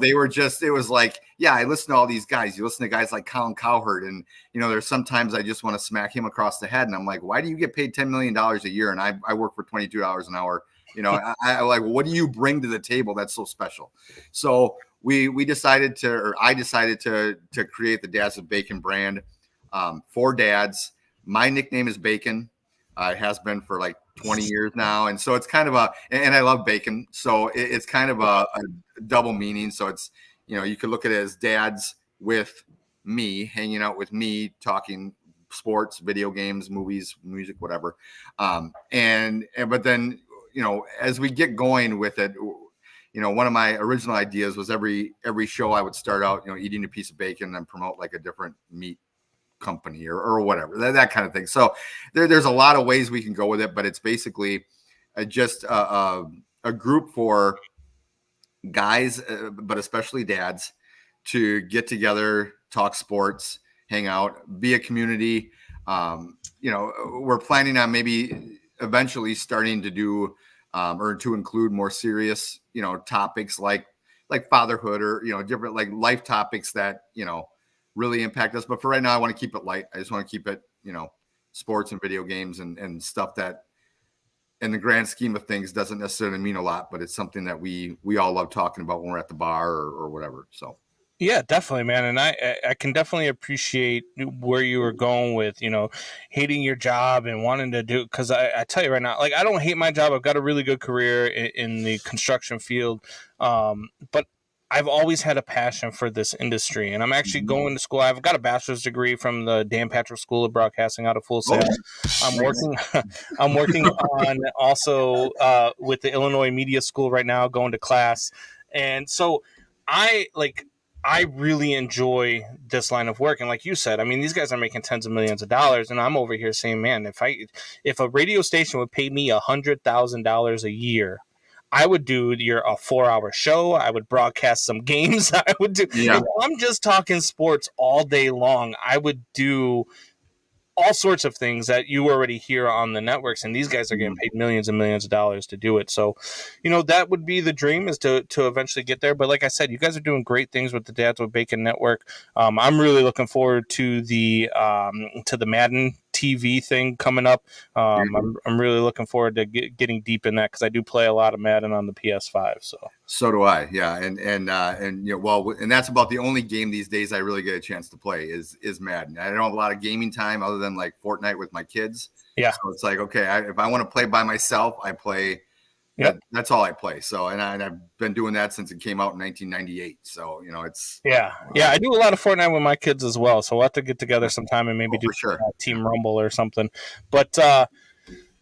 they were just, it was like, yeah, I listen to all these guys. You listen to guys like Colin Cowherd, and there's sometimes I just want to smack him across the head. And I'm like, why do you get paid $10 million a year? And I work for $22 an hour. I like, what do you bring to the table that's so special? So I decided to create the Dads with Bacon brand for dads. My nickname is Bacon. It has been for like 20 years now. And so it's kind of and I love bacon. So it's kind of a double meaning. So it's, you could look at it as dads with me, hanging out with me, talking sports, video games, movies, music, whatever. But then, as we get going with it, one of my original ideas was every show I would start out, eating a piece of bacon and promote like a different meat company or whatever, that kind of thing. So there's a lot of ways we can go with it, but it's basically just a group for guys, but especially dads, to get together, talk sports, hang out, be a community. We're planning on maybe eventually starting to do or to include more serious, topics like fatherhood or, different like life topics that, really impact us. But for right now, I want to keep it light. I just want to keep it, sports and video games and stuff that in the grand scheme of things doesn't necessarily mean a lot, but it's something that we all love talking about when we're at the bar or whatever. So. Yeah, definitely, man. And I can definitely appreciate where you were going with, hating your job and wanting to do, because I tell you right now, like, I don't hate my job. I've got a really good career in the construction field. But I've always had a passion for this industry, and I'm actually going to school. I've got a bachelor's degree from the Dan Patrick School of Broadcasting out of Full Sail. I'm working on also with the Illinois Media School right now, going to class. And so I really enjoy this line of work. And like you said, I mean, these guys are making tens of millions of dollars. And I'm over here saying, man, if a radio station would pay me $100,000 a year, I would do a 4-hour show. I would broadcast some games. I would do, if I'm just talking sports all day long, I would do all sorts of things that you already hear on the networks, and these guys are getting paid millions and millions of dollars to do it. So, that would be the dream, is to eventually get there. But like I said, you guys are doing great things with the Dads with Bacon Network. I'm really looking forward to the Madden TV thing coming up. I'm really looking forward to getting deep in that, because I do play a lot of Madden on the PS5. So do I. Yeah. And that's about the only game these days I really get a chance to play is Madden. I don't have a lot of gaming time other than like Fortnite with my kids. Yeah. So it's like, okay, if I want to play by myself, I play. Yep. That's all I play. So, and I've been doing that since it came out in 1998. So, it's. Yeah. I do a lot of Fortnite with my kids as well. So we'll have to get together sometime and maybe do Team Rumble or something. But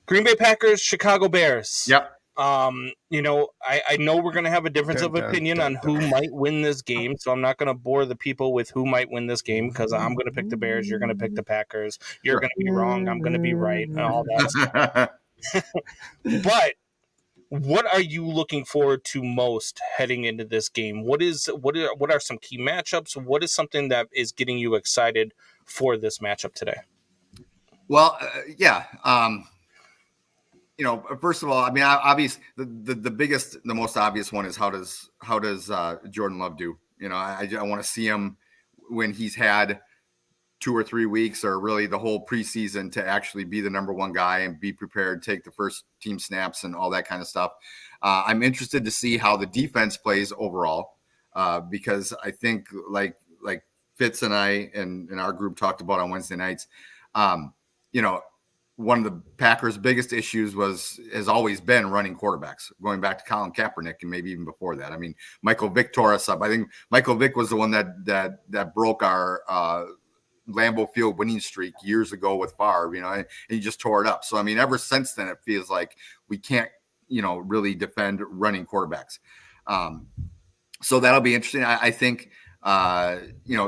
Green Bay Packers, Chicago Bears. Yep. I know we're going to have a difference of opinion on who might win this game. So I'm not going to bore the people with who might win this game, because I'm going to pick the Bears. You're going to pick the Packers. You're going to be wrong. I'm going to be right, and all that stuff. But what are you looking forward to most heading into this game? What are some key matchups? What is something that is getting you excited for this matchup today? Well, first of all, I mean, obviously the most obvious one is how does Jordan Love do? I want to see him when he's had 2 or 3 weeks, or really the whole preseason, to actually be the number one guy and be prepared, take the first team snaps and all that kind of stuff. I'm interested to see how the defense plays overall, because I think like Fitz and I and our group talked about on Wednesday nights, one of the Packers' biggest issues has always been running quarterbacks, going back to Colin Kaepernick and maybe even before that. I mean, Michael Vick tore us up. I think Michael Vick was the one that broke our Lambeau Field winning streak years ago with Favre, and he just tore it up. So, I mean, ever since then, it feels like we can't, really defend running quarterbacks. So that'll be interesting. I think,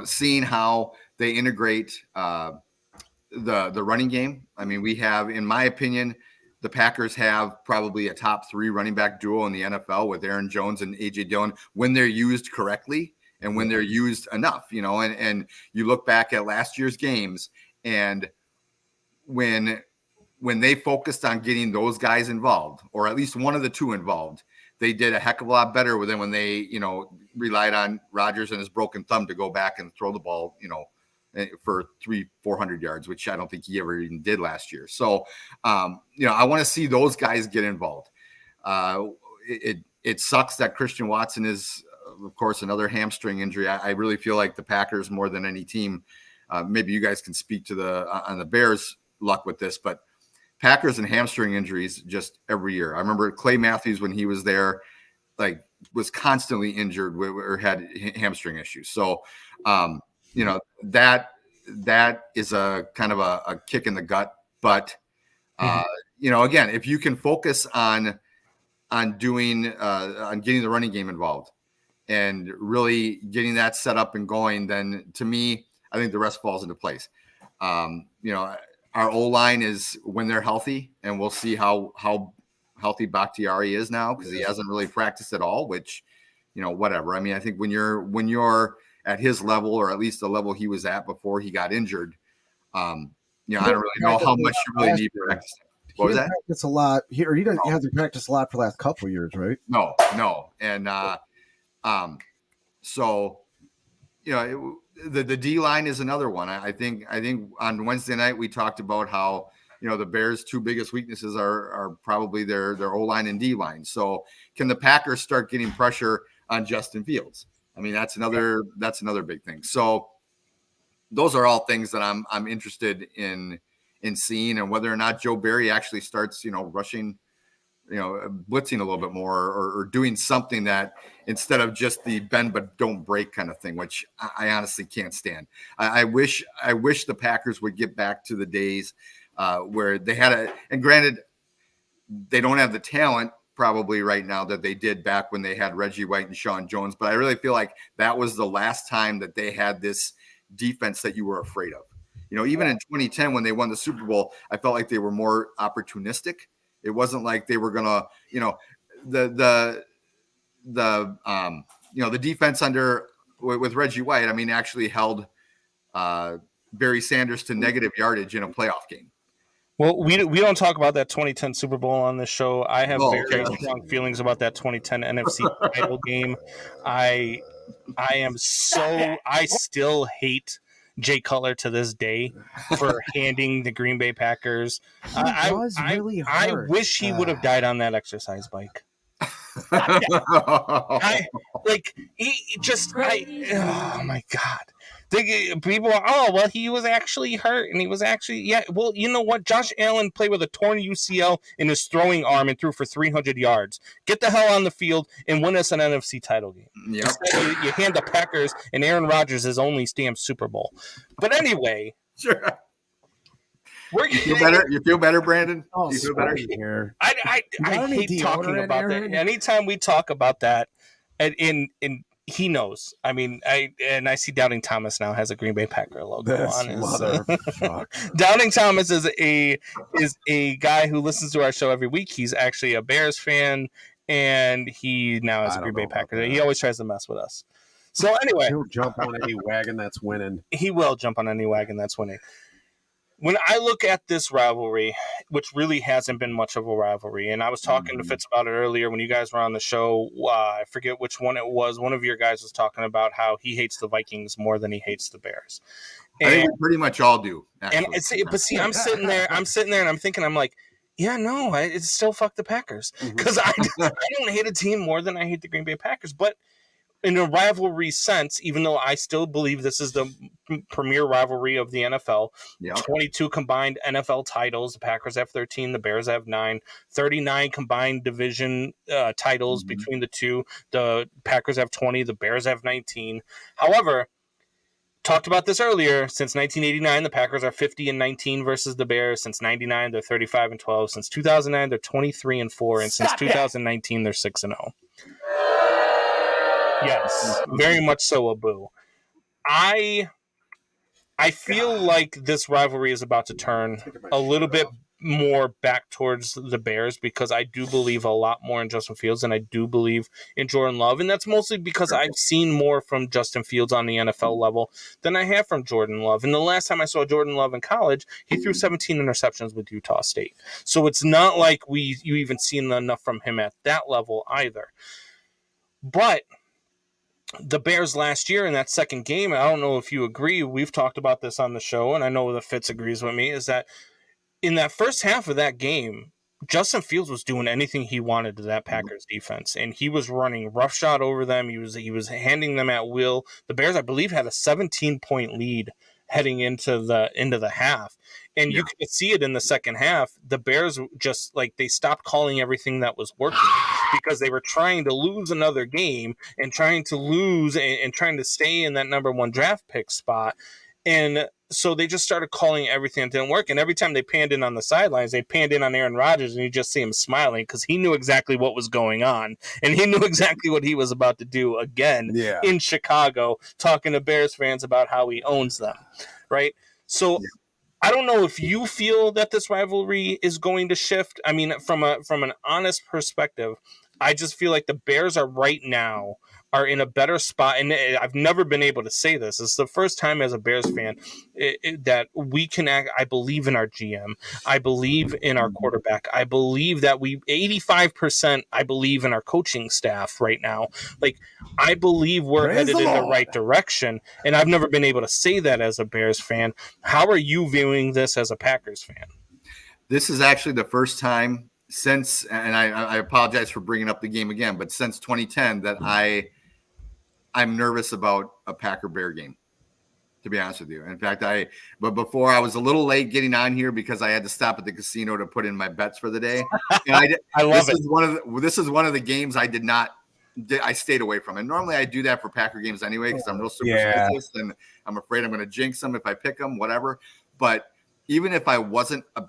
seeing how they integrate the running game. I mean, we have, in my opinion, the Packers have probably a top 3 running back duo in the NFL with Aaron Jones and A.J. Dillon when they're used correctly. And when they're used enough, and you look back at last year's games, and when they focused on getting those guys involved, or at least one of the two involved, they did a heck of a lot better than when they, relied on Rodgers and his broken thumb to go back and throw the ball, for 300-400 yards, which I don't think he ever even did last year. So, I want to see those guys get involved. It sucks that Christian Watson is, of course, another hamstring injury. I really feel like the Packers, more than any team, maybe you guys can speak to on the Bears' luck with this, but Packers and hamstring injuries just every year. I remember Clay Matthews, when he was there, was constantly injured or had hamstring issues. So, that is a kind of a kick in the gut. But, again, if you can focus on getting the running game involved and really getting that set up and going, then to me, I think the rest falls into place. Our O-line is when they're healthy, and we'll see how healthy Bakhtiari is now, because he hasn't really practiced at all, which, whatever. I mean, I think when you're at his level, or at least the level he was at before he got injured, I don't really know how much you really need to practice. What was that? Practice a lot. He hasn't practiced a lot for the last couple of years, right? No. And so, the D line is another one. I think on Wednesday night we talked about how the Bears' two biggest weaknesses are probably their O-line and D-line. So can the Packers start getting pressure on Justin Fields? I mean, that's another big thing. So those are all things that I'm interested in seeing, and whether or not Joe Barry actually starts, rushing, blitzing a little bit more, or doing something that instead of just the bend but don't break kind of thing, which I honestly can't stand. I wish the Packers would get back to the days where they had and granted, they don't have the talent probably right now that they did back when they had Reggie White and Sean Jones, but I really feel like that was the last time that they had this defense that you were afraid of. Even in 2010 when they won the Super Bowl, I felt like they were more opportunistic. It wasn't like they were gonna, the defense with Reggie White, I mean, actually held Barry Sanders to negative yardage in a playoff game. Well, we don't talk about that 2010 Super Bowl on this show. I have very strong feelings about that 2010 NFC title game. I still hate Jay Cutler to this day for handing the Green Bay Packers. I wish he would have died on that exercise bike. Oh my God. People are, he was actually hurt, and he was actually, well, you know what? Josh Allen played with a torn UCL in his throwing arm and threw for 300 yards. Get the hell on the field and win us an NFC title game. Yep. Instead, you hand the Packers and Aaron Rodgers his only stamped Super Bowl. But anyway. Sure. You feel better, Brandon? Oh, you feel better here. I hate talking about that. Anytime we talk about that, and he knows. I mean, I see Doubting Thomas now has a Green Bay Packer logo on his. Doubting Thomas is a guy who listens to our show every week. He's actually a Bears fan, and he now has a Green Bay Packer. He always tries to mess with us. So anyway, he'll jump on any wagon that's winning. He will jump on any wagon that's winning. When I look at this rivalry, which really hasn't been much of a rivalry, and I was talking to Fitz about it earlier when you guys were on the show. I forget which one it was. One of your guys was talking about how he hates the Vikings more than he hates the Bears. And, I think we pretty much all do. Actually. But see, I'm sitting there, and I'm thinking, I'm like, it's still fuck the Packers, because I don't hate a team more than I hate the Green Bay Packers, but. In a rivalry sense, even though I still believe this is the premier rivalry of the NFL, 22 combined NFL titles. The Packers have 13, the Bears have 9, 39 combined division titles between the two. The Packers have 20, the Bears have 19. However, talked about this earlier, since 1989, the Packers are 50-19 versus the Bears. Since 99, they're 35-12. Since 2009, they're 23-4. And since 2019, they're 6-0. Yes, very much so, Abu. I feel like this rivalry is about to turn a little bit more back towards the Bears, because I do believe a lot more in Justin Fields than I do believe in Jordan Love. And that's mostly because I've seen more from Justin Fields on the NFL level than I have from Jordan Love. And the last time I saw Jordan Love in college, he threw 17 interceptions with Utah State. So it's not like you even seen enough from him at that level either. But the Bears last year in that second game, I don't know if you agree, we've talked about this on the show, and I know that Fitz agrees with me, is that in that first half of that game, Justin Fields was doing anything he wanted to that Packers defense, and he was running roughshod over them. He was handing them at will. The Bears, I believe, had a 17-point lead heading into the half. And you could see it in the second half. The Bears just, they stopped calling everything that was working, because they were trying to lose another game and trying to lose and trying to stay in that number one draft pick spot. And so they just started calling everything that didn't work. And every time they panned in on the sidelines, they panned in on Aaron Rodgers, and you just see him smiling, because he knew exactly what was going on. And he knew exactly what he was about to do again in Chicago, talking to Bears fans about how he owns them. Right? So I don't know if you feel that this rivalry is going to shift. I mean, from an honest perspective, I just feel like the Bears are in a better spot. And I've never been able to say this. It's the first time as a Bears fan that we can act. I believe in our GM. I believe in our quarterback. I believe that 85%, I believe in our coaching staff right now. I believe we're headed in the right direction. And I've never been able to say that as a Bears fan. How are you viewing this as a Packers fan? This is actually the first time since, and I apologize for bringing up the game again, but since 2010 that I'm nervous about a Packer Bear game, to be honest with you. In fact, but before I was a little late getting on here because I had to stop at the casino to put in my bets for the day. And I love this it. This is one of the games I stayed away from. And normally I do that for Packer games anyway, because I'm real superstitious and I'm afraid I'm going to jinx them if I pick them, whatever. But even if I wasn't a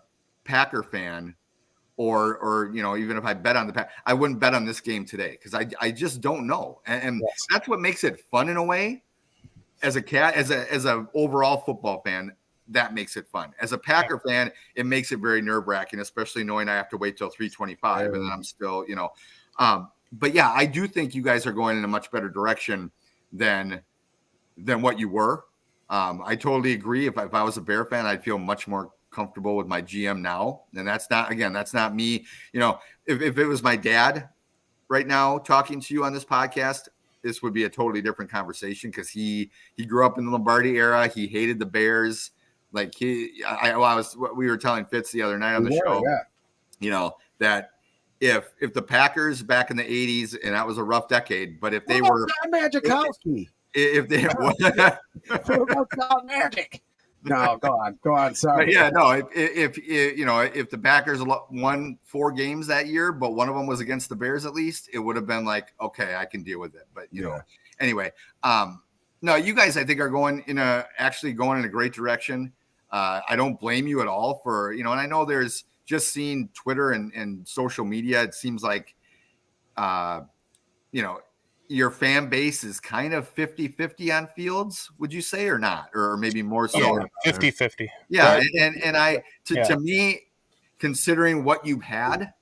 Packer fan, or even if I bet on the Pack, I wouldn't bet on this game today because I just don't know, and Yes. that's what makes it fun in a way. As a overall football fan, that makes it fun. As a Packer fan, it makes it very nerve wracking, especially knowing I have to wait till 3:25 and then I'm still, But yeah, I do think you guys are going in a much better direction than what you were. I totally agree. If I was a Bear fan, I'd feel much more comfortable with my GM now. And that's not me. If it was my dad right now talking to you on this podcast, this would be a totally different conversation because he grew up in the Lombardi era. He hated the Bears. Like we were telling Fitz the other night on the show, that if the Packers back in the 80s, and that was a rough decade, but if they were Magikowski. If they Magic. No, go on. Sorry. But yeah, no. If the Packers won 4 games that year, but one of them was against the Bears, at least it would have been like, okay, I can deal with it. But anyway, no, you guys, I think are going in a great direction. I don't blame you at all for and I know there's just seeing Twitter and social media. It seems like, your fan base is kind of 50-50 on Fields, would you say, or not? Or maybe more so? 50-50. Yeah. To me, considering what you've had,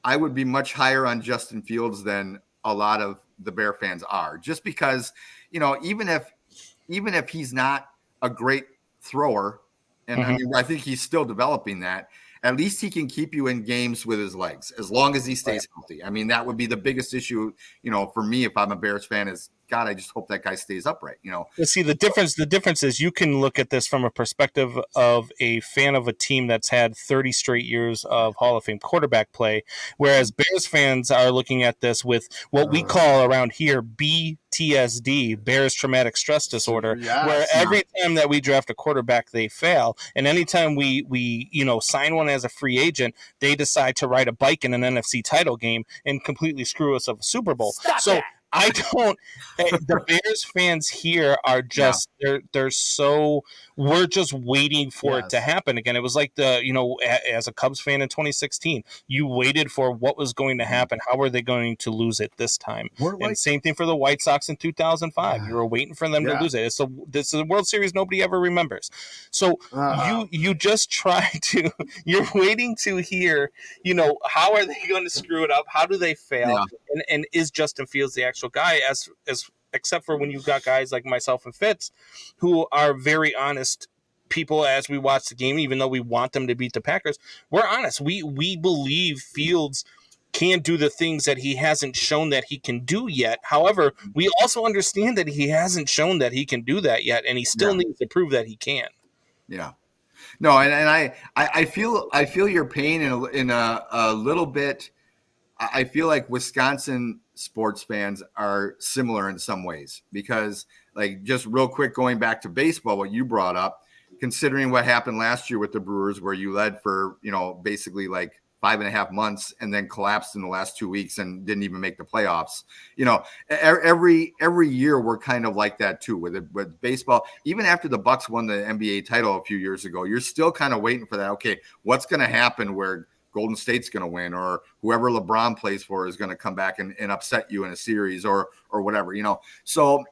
I would be much higher on Justin Fields than a lot of the Bear fans are, just because, even if he's not a great thrower, and I think he's still developing that, at least he can keep you in games with his legs as long as he stays healthy. I mean, that would be the biggest issue, for me, if I'm a Bears fan, is God, I just hope that guy stays upright, See, the difference is you can look at this from a perspective of a fan of a team that's had 30 straight years of Hall of Fame quarterback play, whereas Bears fans are looking at this with what we call around here BTSD, Bears Traumatic Stress Disorder, where every time that we draft a quarterback, they fail, and anytime we sign one as a free agent, they decide to ride a bike in an NFC title game and completely screw us of a Super Bowl. I don't. The Bears fans here are just they're so. We're just waiting for it to happen again. It was like as a Cubs fan in 2016, you waited for what was going to happen. How are they going to lose it this time? And same thing for the White Sox in 2005. You were waiting for them to lose it. This is a World Series nobody ever remembers. So you just try to. You're waiting to hear. How are they going to screw it up? How do they fail? Yeah. And is Justin Fields the actual guy? As except for when you've got guys like myself and Fitz, who are very honest people as we watch the game, even though we want them to beat the Packers. We're honest. We believe Fields can do the things that he hasn't shown that he can do yet. However, we also understand that he hasn't shown that he can do that yet, and he still needs to prove that he can. Yeah. No, and I feel your pain in a little bit. I feel like Wisconsin sports fans are similar in some ways because, like, just real quick, going back to baseball, what you brought up, considering what happened last year with the Brewers, where you led for, basically like 5.5 months and then collapsed in the last 2 weeks and didn't even make the playoffs. Every year we're kind of like that too with baseball. Even after the Bucks won the NBA title a few years ago, you're still kind of waiting for that. Okay, what's going to happen where Golden State's going to win, or whoever LeBron plays for is going to come back and upset you in a series or whatever, So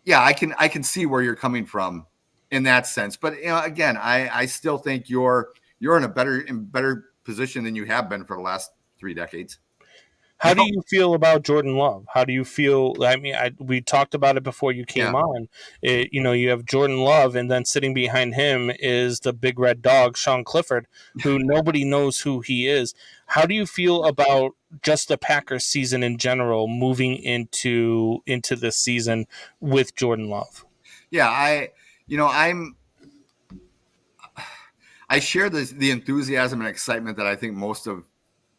yeah, I can see where you're coming from in that sense. But again, I still think you're in a better position than you have been for the last 3 decades. How do you feel about Jordan Love? How do you feel? I mean, we talked about it before you came on. You have Jordan Love, and then sitting behind him is the big red dog, Sean Clifford, who nobody knows who he is. How do you feel about just the Packers season in general moving into this season with Jordan Love? Yeah, I share the enthusiasm and excitement that I think most of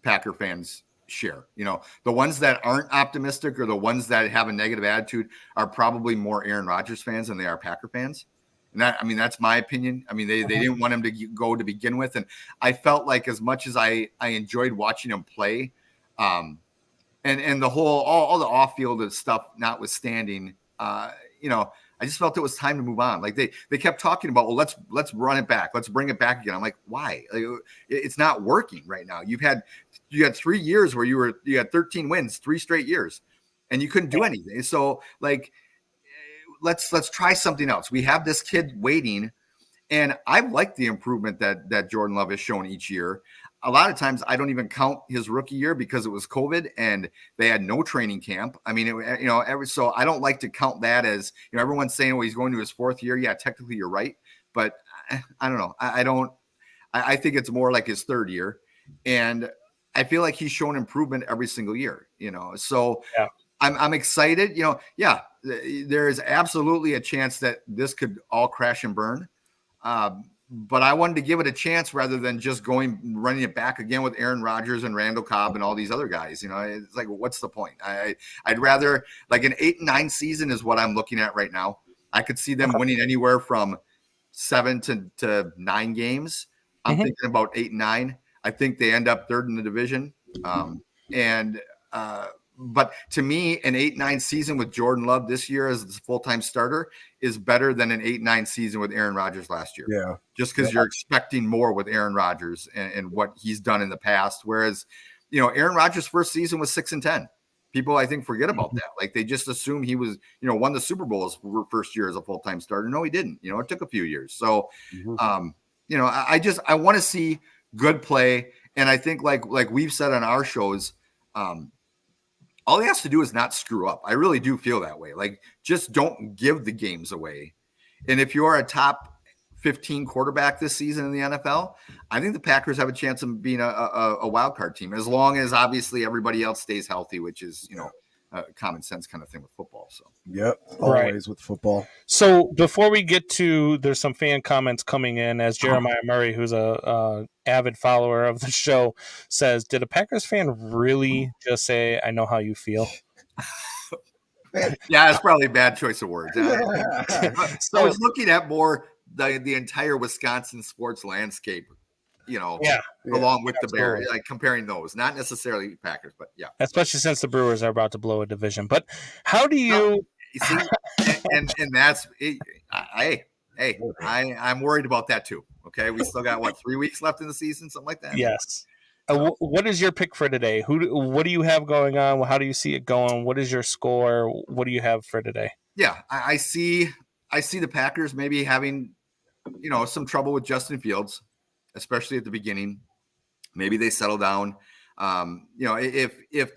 Packer fans share. You know, the ones that aren't optimistic or the ones that have a negative attitude are probably more Aaron Rodgers fans than they are Packer fans. And that's my opinion. I mean, they didn't want him to go to begin with. And I felt like as much as I enjoyed watching him play, and the whole, all the off-field stuff notwithstanding, you know, I just felt it was time to move on. Like they kept talking about, well, let's run it back. Let's bring it back again. I'm like, why? Like, it's not working right now. You had 3 years where you had 13 wins, 3 straight years, and you couldn't do anything. So like, let's try something else. We have this kid waiting, and I like the improvement that Jordan Love has shown each year. A lot of times I don't even count his rookie year because it was COVID and they had no training camp. I mean, so I don't like to count that as, you know, everyone's saying, well, he's going to his 4th year. Yeah, technically you're right. But I don't know. I think it's more like his 3rd year. And I feel like he's shown improvement every single year, you know? So yeah. I'm excited, you know, yeah, there is absolutely a chance that this could all crash and burn. But I wanted to give it a chance rather than just running it back again with Aaron Rodgers and Randall Cobb and all these other guys. You know, it's like, what's the point? I'd rather, like, an 8-9 season is what I'm looking at right now. I could see them winning anywhere from 7 to 9 games. I'm thinking about 8 and 9. I think they end up 3rd in the division. But to me, an 8-9 season with Jordan Love this year as the full-time starter is better than an 8-9 season with Aaron Rodgers last year. Yeah. Just because you're expecting more with Aaron Rodgers and what he's done in the past. Whereas, you know, Aaron Rodgers' first season was 6-10. People, I think, forget about that. Like, they just assume he was, you know, won the Super Bowl his first year as a full-time starter. No, he didn't. You know, it took a few years. So, you know, I want to see good play. And I think like we've said on our shows, all he has to do is not screw up. I really do feel that way. Like, just don't give the games away. And if you're a top 15 quarterback this season in the NFL, I think the Packers have a chance of being a wild card team, as long as obviously everybody else stays healthy, which is, you know, a common sense kind of thing with football. So, yep, always with football. So before we get to, there's some fan comments coming in, as Jeremiah Murray, who's a avid follower of the show, says, did a Packers fan really just say, I know how you feel? Yeah, it's probably a bad choice of words. So I was looking at more the entire Wisconsin sports landscape, you know, along with the Bears, like comparing those, not necessarily Packers, but yeah. Especially since the Brewers are about to blow a division. But how do you see? and that's it. I'm worried about that too. Okay, we still got 3 weeks left in the season, something like that. Yes. What is your pick for today? What do you have going on? How do you see it going? What is your score? What do you have for today? Yeah, I see the Packers maybe having, you know, some trouble with Justin Fields, especially at the beginning. Maybe they settle down. You know, if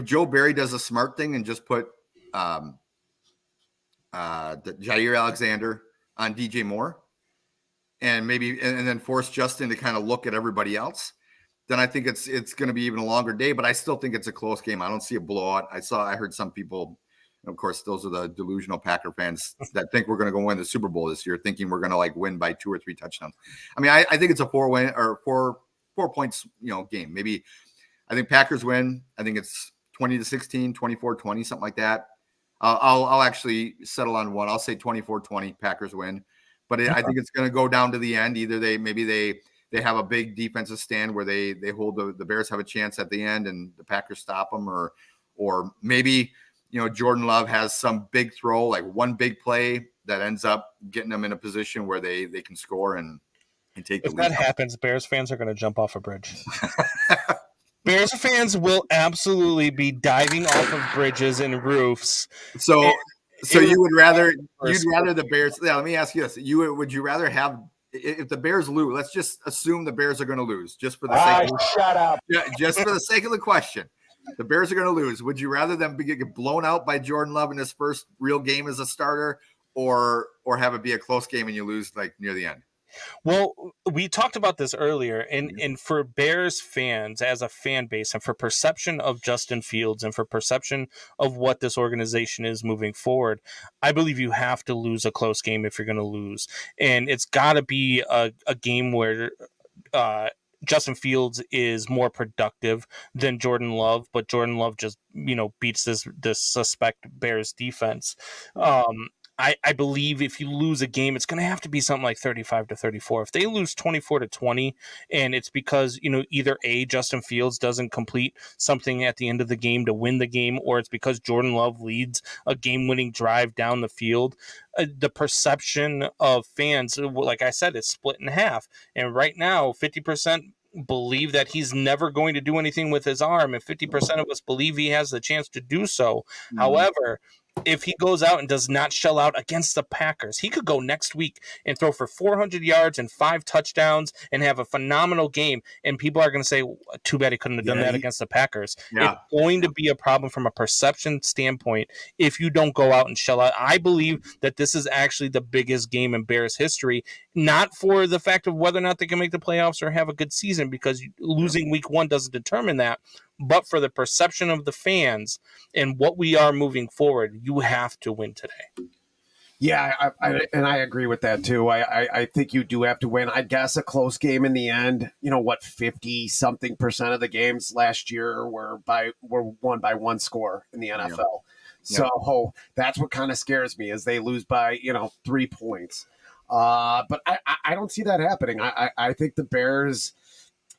Joe Barry does a smart thing and just put Jair Alexander on DJ Moore, and then force Justin to kind of look at everybody else, then I think it's going to be even a longer day. But I still think it's a close game. I don't see a blowout. I heard some people, of course, those are the delusional Packer fans that think we're going to go win the Super Bowl this year, thinking we're going to like win by 2 or 3 touchdowns. I mean, I think it's a 4 points, you know, game. Maybe I think Packers win. I think it's 20-16, 24-20, something like that. I'll actually settle on one. I'll say 24-20 Packers win, but I think it's going to go down to the end. Either they have a big defensive stand where they hold the Bears have a chance at the end and the Packers stop them, or maybe, you know, Jordan Love has some big throw, like one big play that ends up getting them in a position where they can score and take the lead. If that happens, Bears fans are going to jump off a bridge. Bears fans will absolutely be diving off of bridges and roofs. So you'd rather the Bears. Yeah, let me ask you this: would you rather have, if the Bears lose? Let's just assume the Bears are going to lose, just for the sake. Shut up. Yeah, just for the sake of the question. The Bears are going to lose. Would you rather them get blown out by Jordan Love in his first real game as a starter, or have it be a close game and you lose like near the end? Well, we talked about this earlier, and for Bears fans as a fan base, and for perception of Justin Fields, and for perception of what this organization is moving forward, I believe you have to lose a close game if you're going to lose, and it's got to be a game where Justin Fields is more productive than Jordan Love, but Jordan Love just beats this suspect Bears defense. I believe if you lose a game, it's going to have to be something like 35-34. If they lose 24-20, and it's because either A, Justin Fields doesn't complete something at the end of the game to win the game, or it's because Jordan Love leads a game-winning drive down the field, the perception of fans, like I said, it's split in half. And right now, 50% believe that he's never going to do anything with his arm, and 50% of us believe he has the chance to do so. However, if he goes out and does not shell out against the Packers, he could go next week and throw for 400 yards and 5 touchdowns and have a phenomenal game. And people are going to say, too bad he couldn't have done that against the Packers. Yeah. It's going to be a problem from a perception standpoint if you don't go out and shell out. I believe that this is actually the biggest game in Bears history, not for the fact of whether or not they can make the playoffs or have a good season, because losing week 1 doesn't determine that, but for the perception of the fans and what we are moving forward, you have to win today. Yeah, I agree with that too. I think you do have to win. I guess a close game in the end. 50-something% of the games last year were won by one score in the NFL. Yeah. So that's what kind of scares me, is they lose by 3 points. But I don't see that happening. I think the Bears,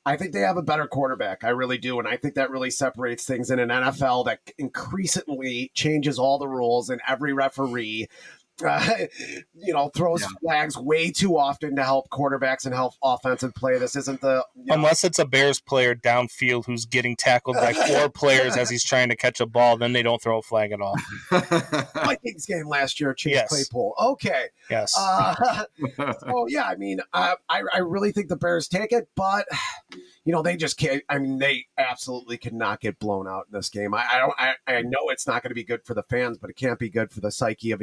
I think they have a better quarterback. I really do. And I think that really separates things in an NFL that increasingly changes all the rules, and every referee throws flags way too often to help quarterbacks and help offensive play. This isn't unless it's a Bears player downfield who's getting tackled by 4 players as he's trying to catch a ball, then they don't throw a flag at all. Vikings game last year, Chase Claypool. Okay. Yes. So yeah, I mean, I really think the Bears take it, but they just can't. I mean, they absolutely cannot get blown out in this game. I know it's not going to be good for the fans, but it can't be good for the psyche of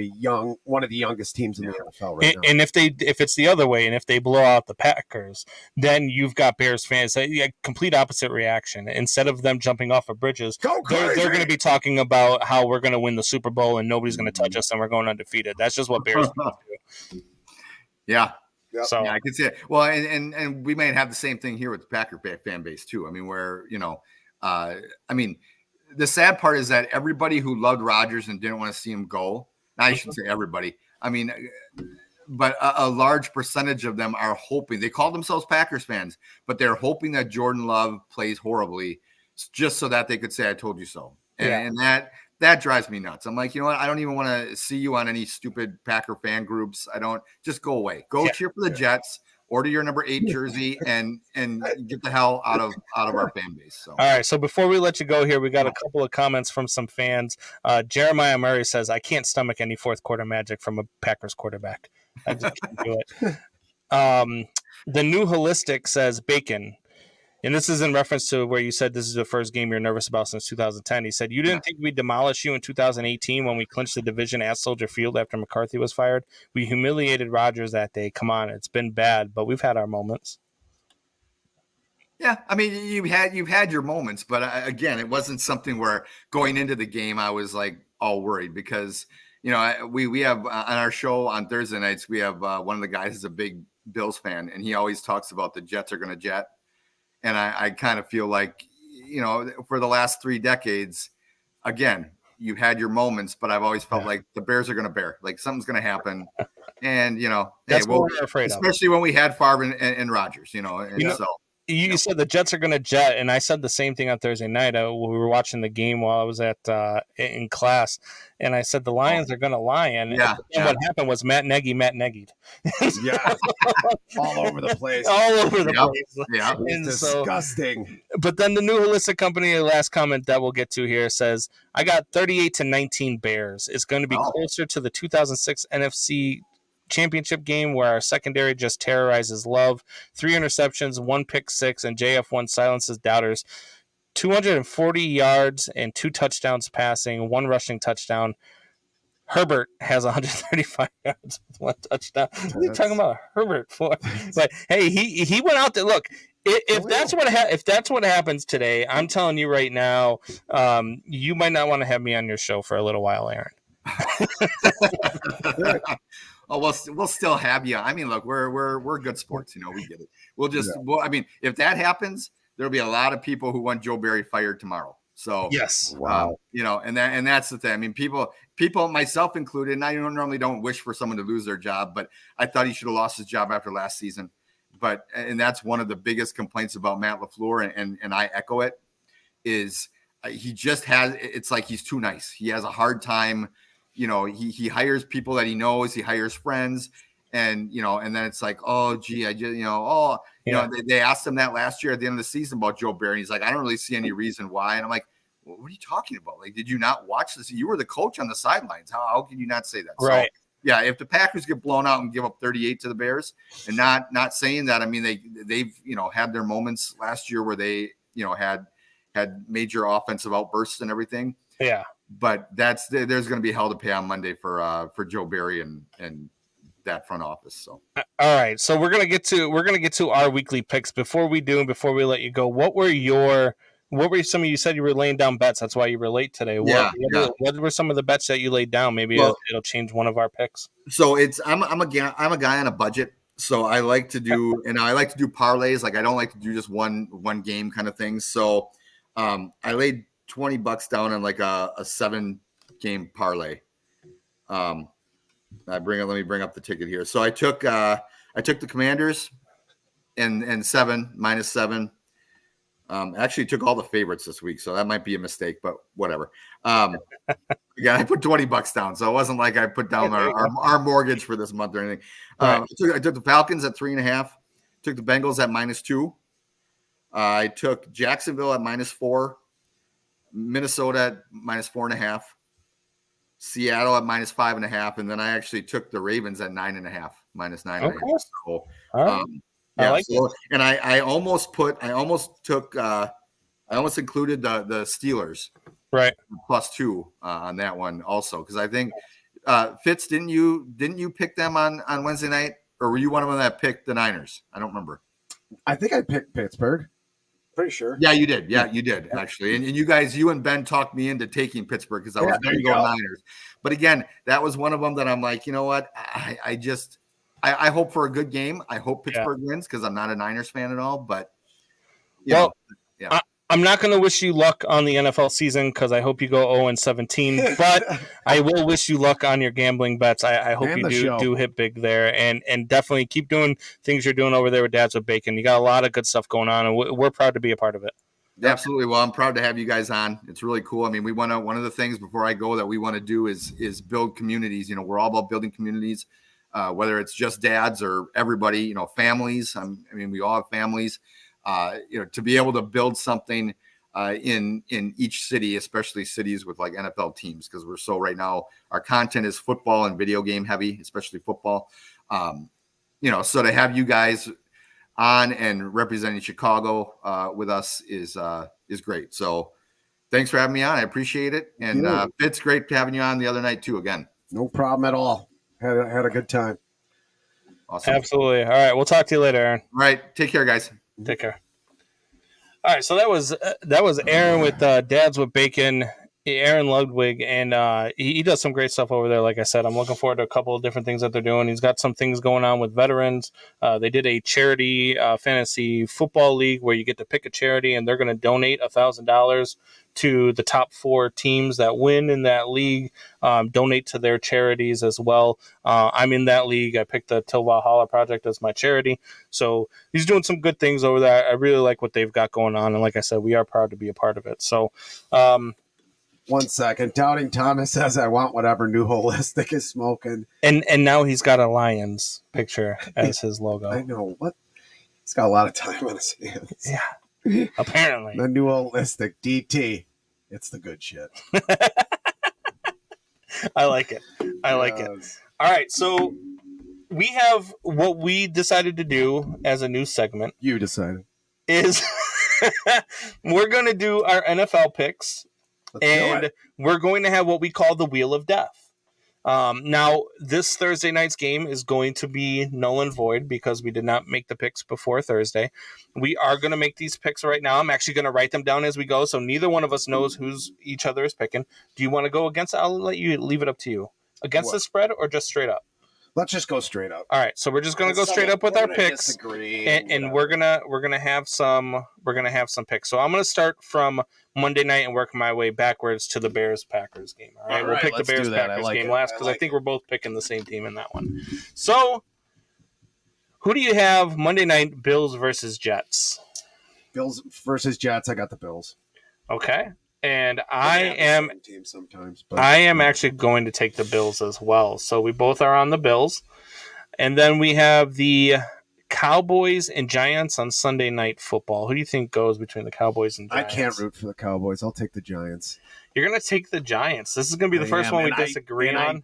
one of the youngest teams in the NFL right now. And if it's the other way, and if they blow out the Packers, then you've got Bears fans, a complete opposite reaction. Instead of them jumping off of bridges, they're going to be talking about how we're going to win the Super Bowl and nobody's going to touch us and we're going undefeated. That's just what Bears fans do. Yeah. Yep. So yeah, I can see it. Well, and we might have the same thing here with the Packer fan base too. I mean, where the sad part is that everybody who loved Rodgers and didn't want to see him go. I shouldn't say everybody. I mean, but a large percentage of them are hoping. They call themselves Packers fans, but they're hoping that Jordan Love plays horribly, just so that they could say, "I told you so." And that drives me nuts. I'm like, you know what? I don't even want to see you on any stupid Packer fan groups. I don't. Just go away. Go cheer for the Jets. Order your number 8 jersey and get the hell out of our fan base. So. All right. So before we let you go here, we got a couple of comments from some fans. Jeremiah Murray says, "I can't stomach any fourth quarter magic from a Packers quarterback. I just can't do it." The New Holistic says, "Bacon." And this is in reference to where you said this is the first game you're nervous about since 2010. He said, "You didn't think we'd demolish you in 2018 when we clinched the division at Soldier Field after McCarthy was fired? We humiliated Rodgers that day. Come on, it's been bad, but we've had our moments." Yeah, I mean, you've had your moments, but again, it wasn't something where going into the game I was like all worried, because we have on our show on Thursday nights, we have one of the guys is a big Bills fan, and he always talks about the Jets are going to jet. And I kind of feel like, for the last 3 decades, again, you had your moments, but I've always felt like the Bears are going to bear. Like something's going to happen. And, that's what we're afraid of. Especially when we had Favre and Rodgers, You said the Jets are going to jet, and I said the same thing on Thursday night. We were watching the game while I was in class, and I said the Lions are going to lion. Yeah. And what happened was Matt Nagy'd. Yeah, all over the place. All over the place. Yeah, and disgusting. But then the New Holistic Company, the last comment that we'll get to here, says, "I got 38-19 Bears. It's going to be closer to the 2006 NFC championship game where our secondary just terrorizes Love. 3 interceptions, 1 pick six, and JF1 silences doubters. 240 yards and 2 touchdowns passing, 1 rushing touchdown. Herbert has 135 yards with 1 touchdown. What are you talking about Herbert for? But hey, he went out there. Look, if that's what happens today, I'm telling you right now, you might not want to have me on your show for a little while, Aaron. Oh, we'll still have you. I mean, look, we're good sports, we get it. I mean, if that happens, there'll be a lot of people who want Joe Barry fired tomorrow. So yes, wow, and that's the thing. I mean, people, myself included, and I normally don't wish for someone to lose their job, but I thought he should have lost his job after last season. And that's one of the biggest complaints about Matt LaFleur, and I echo it, is he just it's like he's too nice. He has a hard time. He hires people that he knows, he hires friends, and and then it's like, oh gee, I just they asked him that last year at the end of the season about Joe Barry, and he's like, I don't really see any reason why. And I'm like, well, what are you talking about? Like, did you not watch this? You were the coach on the sidelines. How can you not say that? Right. So, yeah, if the Packers get blown out and give up 38 to the Bears, and not saying that, I mean, they've had their moments last year where they had major offensive outbursts and everything. Yeah. But there's going to be hell to pay on Monday for Joe Barry and that front office. So all right, so we're gonna get to our weekly picks. Before we let you go, what were some of you said you were laying down bets? That's why you were late today. What were some of the bets that you laid down? Maybe it'll change one of our picks. So I'm a guy on a budget. So I like to do parlays. Like I don't like to do just one game kind of thing. So I laid $20 down on like a 7-game parlay. Let me bring up the ticket here. So I took the Commanders and -7. Actually took all the favorites this week, so that might be a mistake, but whatever. Again, I put $20 down, so it wasn't like I put down our mortgage for this month or anything. Right. I took the Falcons at 3.5. Took the Bengals at -2. I took Jacksonville at -4. Minnesota at -4.5. Seattle at -5.5, and then I actually took the Ravens at -9.5, -9.5. Okay. So, I like it. And I almost included the Steelers, right, +2 on that one also, because I think Fitz, didn't you pick them on Wednesday night, or were you one of them that picked the Niners? I don't remember. I think I picked Pittsburgh. Pretty sure. Yeah, you did. Yeah, you did actually. And you and Ben talked me into taking Pittsburgh because I was going to go Niners. But again, that was one of them that I'm like, you know what? I hope for a good game. I hope Pittsburgh wins because I'm not a Niners fan at all. But yeah. I'm not going to wish you luck on the NFL season because I hope you go 0-17. But I will wish you luck on your gambling bets. I hope you do hit big there, and definitely keep doing things you're doing over there with Dads with Bacon. You got a lot of good stuff going on, and we're proud to be a part of it. Absolutely. Well, I'm proud to have you guys on. It's really cool. I mean, one of the things before I go that we want to do is build communities. We're all about building communities, whether it's just dads or everybody. Families. I mean, we all have families. To be able to build something in each city, especially cities with like NFL teams, because we're so right now our content is football and video game heavy, especially football. So to have you guys on and representing Chicago with us is great. So thanks for having me on. I appreciate it. And Fitz, great having you on the other night too. Again, no problem at all. Had a good time. Awesome. Absolutely. All right, we'll talk to you later, Aaron. All right, take care, guys. Take care. All right, so that was Aaron with Dads with Bacon, Aaron Ludwig, and he does some great stuff over there. Like I said, I'm looking forward to a couple of different things that they're doing. He's got some things going on with veterans. They did a charity fantasy football league where you get to pick a charity, and they're going to donate $1,000 to the top 4 teams that win in that league, donate to their charities as well. I'm in that league. I picked the Till Valhalla Project as my charity. So he's doing some good things over there. I really like what they've got going on. And like I said, we are proud to be a part of it. So, 1 second. Doubting Thomas says, I want whatever New Holistic is smoking. And now he's got a Lions picture as his logo. I know. What? He's got a lot of time on his hands. Yeah. Apparently. The New Holistic DT. It's the good shit. I like it. All right. So we have what we decided to do as a new segment. You decided. Is we're going to do our NFL picks. And we're going to have what we call the Wheel of Death. Now, this Thursday night's game is going to be null and void because we did not make the picks before Thursday. We are going to make these picks right now. I'm actually going to write them down as we go, so neither one of us knows who's each other is picking. Do you want to go against? I'll let you leave it up to you. Against the spread or just straight up? Let's just go straight up. All right, so we're just going to go straight up with our picks, and we're gonna have some picks. So I'm going to start from Monday night and work my way backwards to the Bears-Packers game. All right, we'll pick the Bears-Packers game last because I think we're both picking the same team in that one. So, who do you have Monday night? Bills versus Jets. Bills versus Jets. I got the Bills. Okay. And I am sometimes, I am actually going to take the Bills as well. So we both are on the Bills. And then we have the Cowboys and Giants on Sunday Night Football. Who do you think goes between the Cowboys and Giants? I can't root for the Cowboys. I'll take the Giants. You're going to take the Giants. This is going to be the first one we disagree on.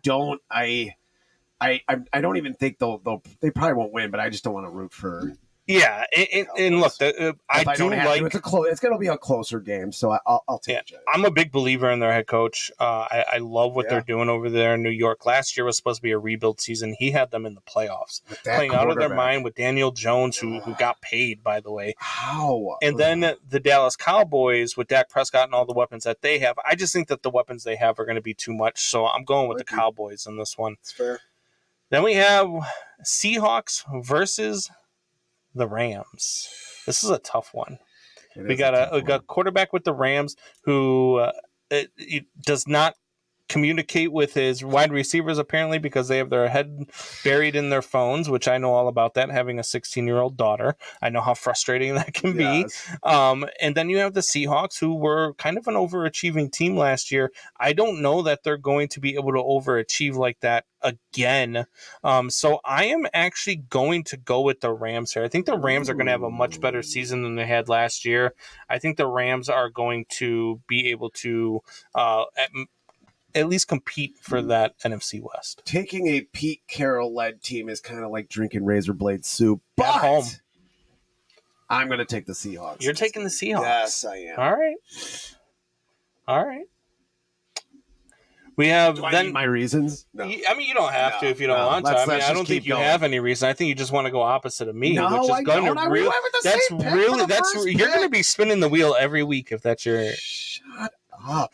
I don't even think they probably won't win, but I just don't want to root for. Yeah, and look, I do like it's going to be a closer game, so I'll take the Giants. I'm a big believer in their head coach. I love what they're doing over there in New York. Last year was supposed to be a rebuild season. He had them in the playoffs, playing out of their mind with Daniel Jones, who got paid, by the way. How? And then the Dallas Cowboys with Dak Prescott and all the weapons that they have. I just think that the weapons they have are going to be too much, so I'm going with the Cowboys in this one. That's fair. Then we have Seahawks versus the Rams. This is a tough one. We got a quarterback with the Rams who does not communicate with his wide receivers apparently because they have their head buried in their phones, which I know all about that, having a 16-year-old daughter. I know how frustrating that can be. And then you have the Seahawks, who were kind of an overachieving team last year. I don't know that they're going to be able to overachieve like that again. So I am actually going to go with the Rams here. I think the Rams are going to have a much better season than they had last year. I think the Rams are going to be able to at least compete for that NFC West. Taking a Pete Carroll-led team is kind of like drinking razor blade soup. But at home. I'm going to take the Seahawks. You're taking the Seahawks? Yes, I am. All right. We have Do I need my reasons? No. I mean, you don't have to if you don't want to. I don't think you have any reason. I think you just want to go opposite of me, which is going to really. You're going to be spinning the wheel every week if that's your. Shut up.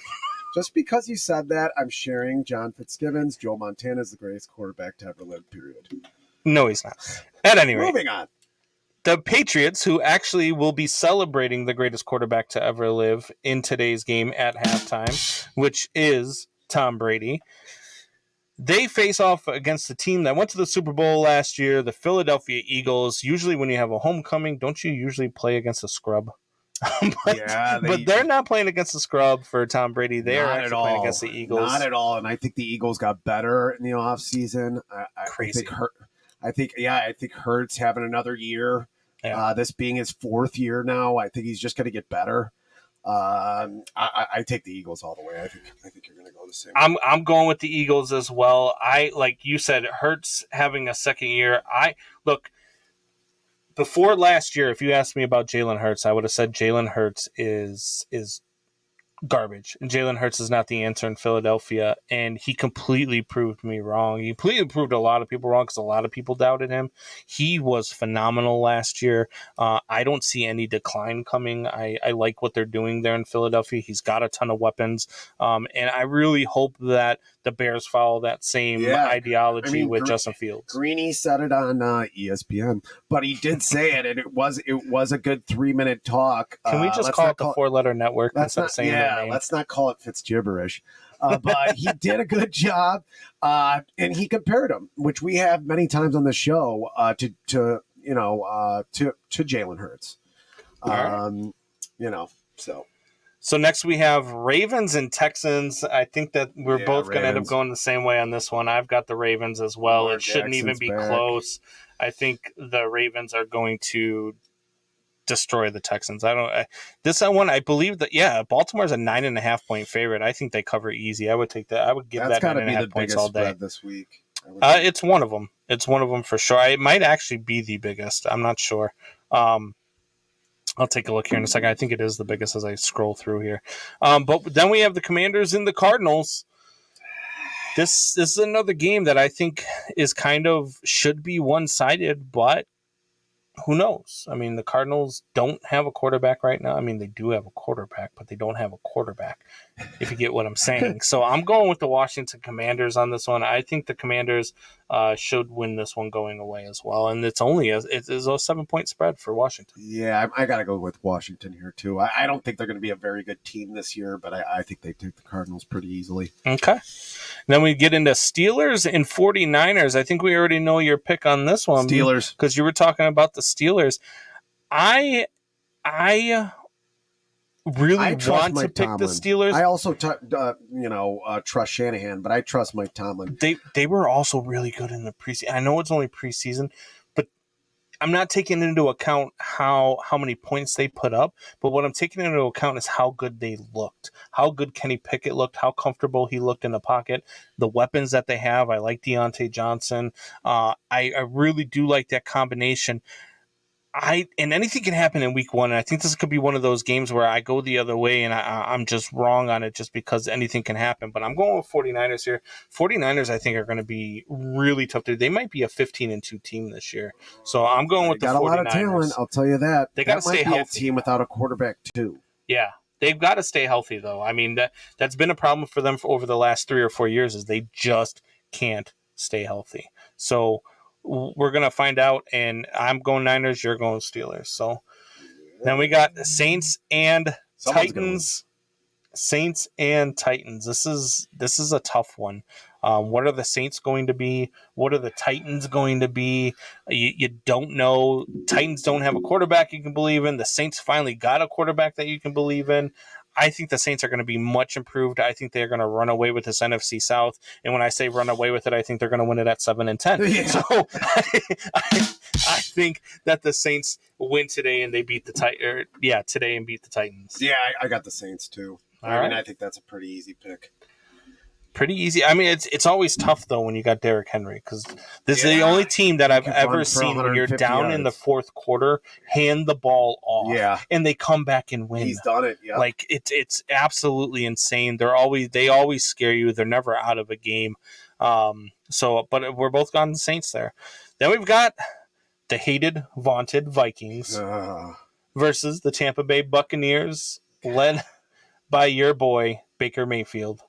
Just because you said that, I'm sharing John Fitzgibbons. Joe Montana is the greatest quarterback to ever live, period. No, he's not. At any rate. Moving on. The Patriots, who actually will be celebrating the greatest quarterback to ever live in today's game at halftime, which is Tom Brady. They face off against the team that went to the Super Bowl last year, the Philadelphia Eagles. Usually when you have a homecoming, don't you usually play against a scrub? but they're not playing against the scrub for Tom Brady. They are actually playing against the Eagles. Not at all. And I think the Eagles got better in the offseason. Crazy. I think Hurts having another year. Yeah. This being his fourth year now, I think he's just going to get better. I take the Eagles all the way. I think you're going to go the same. I'm going with the Eagles as well. Like you said, Hurts having a second year. Before last year, if you asked me about Jalen Hurts, I would have said Jalen Hurts is garbage. And Jalen Hurts is not the answer in Philadelphia, and he completely proved me wrong. He completely proved a lot of people wrong because a lot of people doubted him. He was phenomenal last year. I don't see any decline coming. I like what they're doing there in Philadelphia. He's got a ton of weapons, and I really hope that the Bears follow that same ideology with Justin Fields. Greeny said it on ESPN, but he did say it, and it was a good 3-minute talk. Can we just call it the 4-letter network instead of saying that name? Let's not call it Fitz gibberish. But he did a good job, and he compared him, which we have many times on the show, to Jalen Hurts. So next we have Ravens and Texans. I think that we're both going to end up going the same way on this one. I've got the Ravens as well. Lamar it shouldn't even be close. I think the Ravens are going to destroy the Texans. I believe that Baltimore's a 9.5 point favorite. I think they cover easy. I would take that. I would give that 9.5 points all day. This week. It's one of them. It's one of them for sure. It might actually be the biggest. I'm not sure. I'll take a look here in a second. I think it is the biggest as I scroll through here. But then we have the Commanders and the Cardinals. This is another game that I think is kind of should be one-sided, but who knows? I mean, the Cardinals don't have a quarterback right now. I mean, they do have a quarterback, but they don't have a quarterback, if you get what I'm saying. So I'm going with the Washington Commanders on this one. I think the Commanders should win this one going away as well. And it's only a 7-point spread for Washington. Yeah, I got to go with Washington here, too. I don't think they're going to be a very good team this year, but I think they take the Cardinals pretty easily. Okay. Then we get into Steelers and 49ers. I think we already know your pick on this one. Steelers. Because you were talking about the Steelers. I really want to pick Tomlin. the Steelers. I also, trust Shanahan, but I trust Mike Tomlin. They were also really good in the preseason. I know it's only preseason, but I'm not taking into account how many points they put up. But what I'm taking into account is how good they looked, how good Kenny Pickett looked, how comfortable he looked in the pocket, the weapons that they have. I like Deontay Johnson. I really do like that combination. And anything can happen in week one. And I think this could be one of those games where I go the other way and I'm just wrong on it just because anything can happen. But I'm going with 49ers here. 49ers, I think, are going to be really tough. They might be a 15-2 team this year. So I'm going with the 49ers. Got a lot of talent, I'll tell you that. They got to stay healthy. A team without a quarterback, too. Yeah. They've got to stay healthy, though. I mean, that's been a problem for them over the last 3 or 4 years is they just can't stay healthy. So we're going to find out, and I'm going Niners, you're going Steelers. So then we got Saints and Titans. Saints and Titans. This is a tough one. What are the Saints going to be? What are the Titans going to be? You don't know. Titans don't have a quarterback you can believe in. The Saints finally got a quarterback that you can believe in. I think the Saints are going to be much improved. I think they're going to run away with this NFC South. And when I say run away with it, I think they're going to win it at 7-10. Yeah. So I think that the Saints win today and they beat the today and beat the Titans. Yeah, I got the Saints too. I think that's a pretty easy pick. Pretty easy. I mean, it's always tough though when you got Derrick Henry because this is the only team that I've ever seen when you're down in the fourth quarter hand the ball off, and they come back and win. He's done it. Yeah, like it's absolutely insane. They always scare you. They're never out of a game. But we're both gone the Saints there. Then we've got the hated, vaunted Vikings versus the Tampa Bay Buccaneers, led by your boy Baker Mayfield.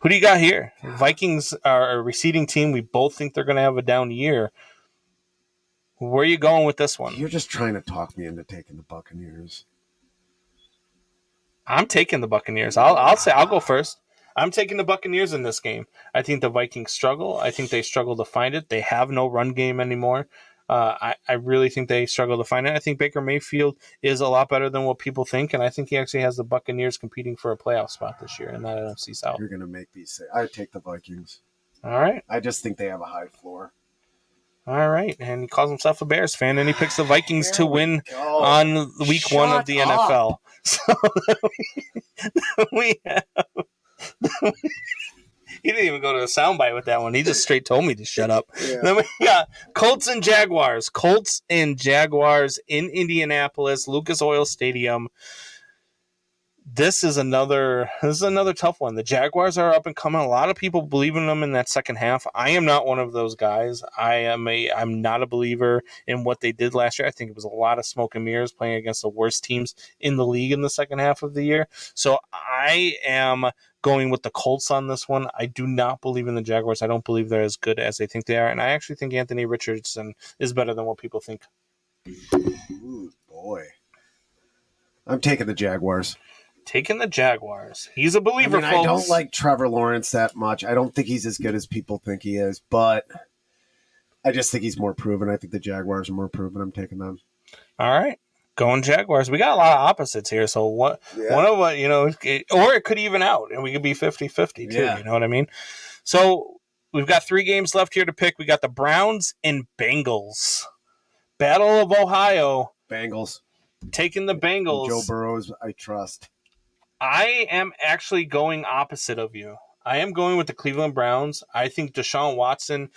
Who do you got here? Vikings are a receding team. We both think they're going to have a down year. Where are you going with this one? You're just trying to talk me into taking the Buccaneers. I'm taking the Buccaneers. I'll go first. I'm taking the Buccaneers in this game. I think the Vikings struggle. I think they struggle to find it. They have no run game anymore. I really think they struggle to find it. I think Baker Mayfield is a lot better than what people think, and I think he actually has the Buccaneers competing for a playoff spot this year in that NFC South. You're going to make me say I take the Vikings. All right. I just think they have a high floor. All right, and he calls himself a Bears fan, and he picks the Vikings to win on week 1 of the NFL. So we have... He didn't even go to a soundbite with that one. He just straight told me to shut up. Yeah. Then we got Colts and Jaguars. Colts and Jaguars in Indianapolis, Lucas Oil Stadium. This is another tough one. The Jaguars are up and coming. A lot of people believe in them in that second half. I am not one of those guys. I'm not a believer in what they did last year. I think it was a lot of smoke and mirrors playing against the worst teams in the league in the second half of the year. So I am going with the Colts on this one. I do not believe in the Jaguars. I don't believe they're as good as they think they are. And I actually think Anthony Richardson is better than what people think. Ooh, boy. I'm taking the Jaguars. Taking the Jaguars. He's a believer, folks. I don't like Trevor Lawrence that much. I don't think he's as good as people think he is, but I just think he's more proven. I think the Jaguars are more proven. I'm taking them. All right. Going Jaguars. We got a lot of opposites here. So one of what, or it could even out and we could be 50-50 too. Yeah. You know what I mean? So we've got 3 games left here to pick. We got the Browns and Bengals. Battle of Ohio. Bengals. Taking the Bengals. Joe Burrows, I trust. I am actually going opposite of you. I am going with the Cleveland Browns. I think Deshaun Watson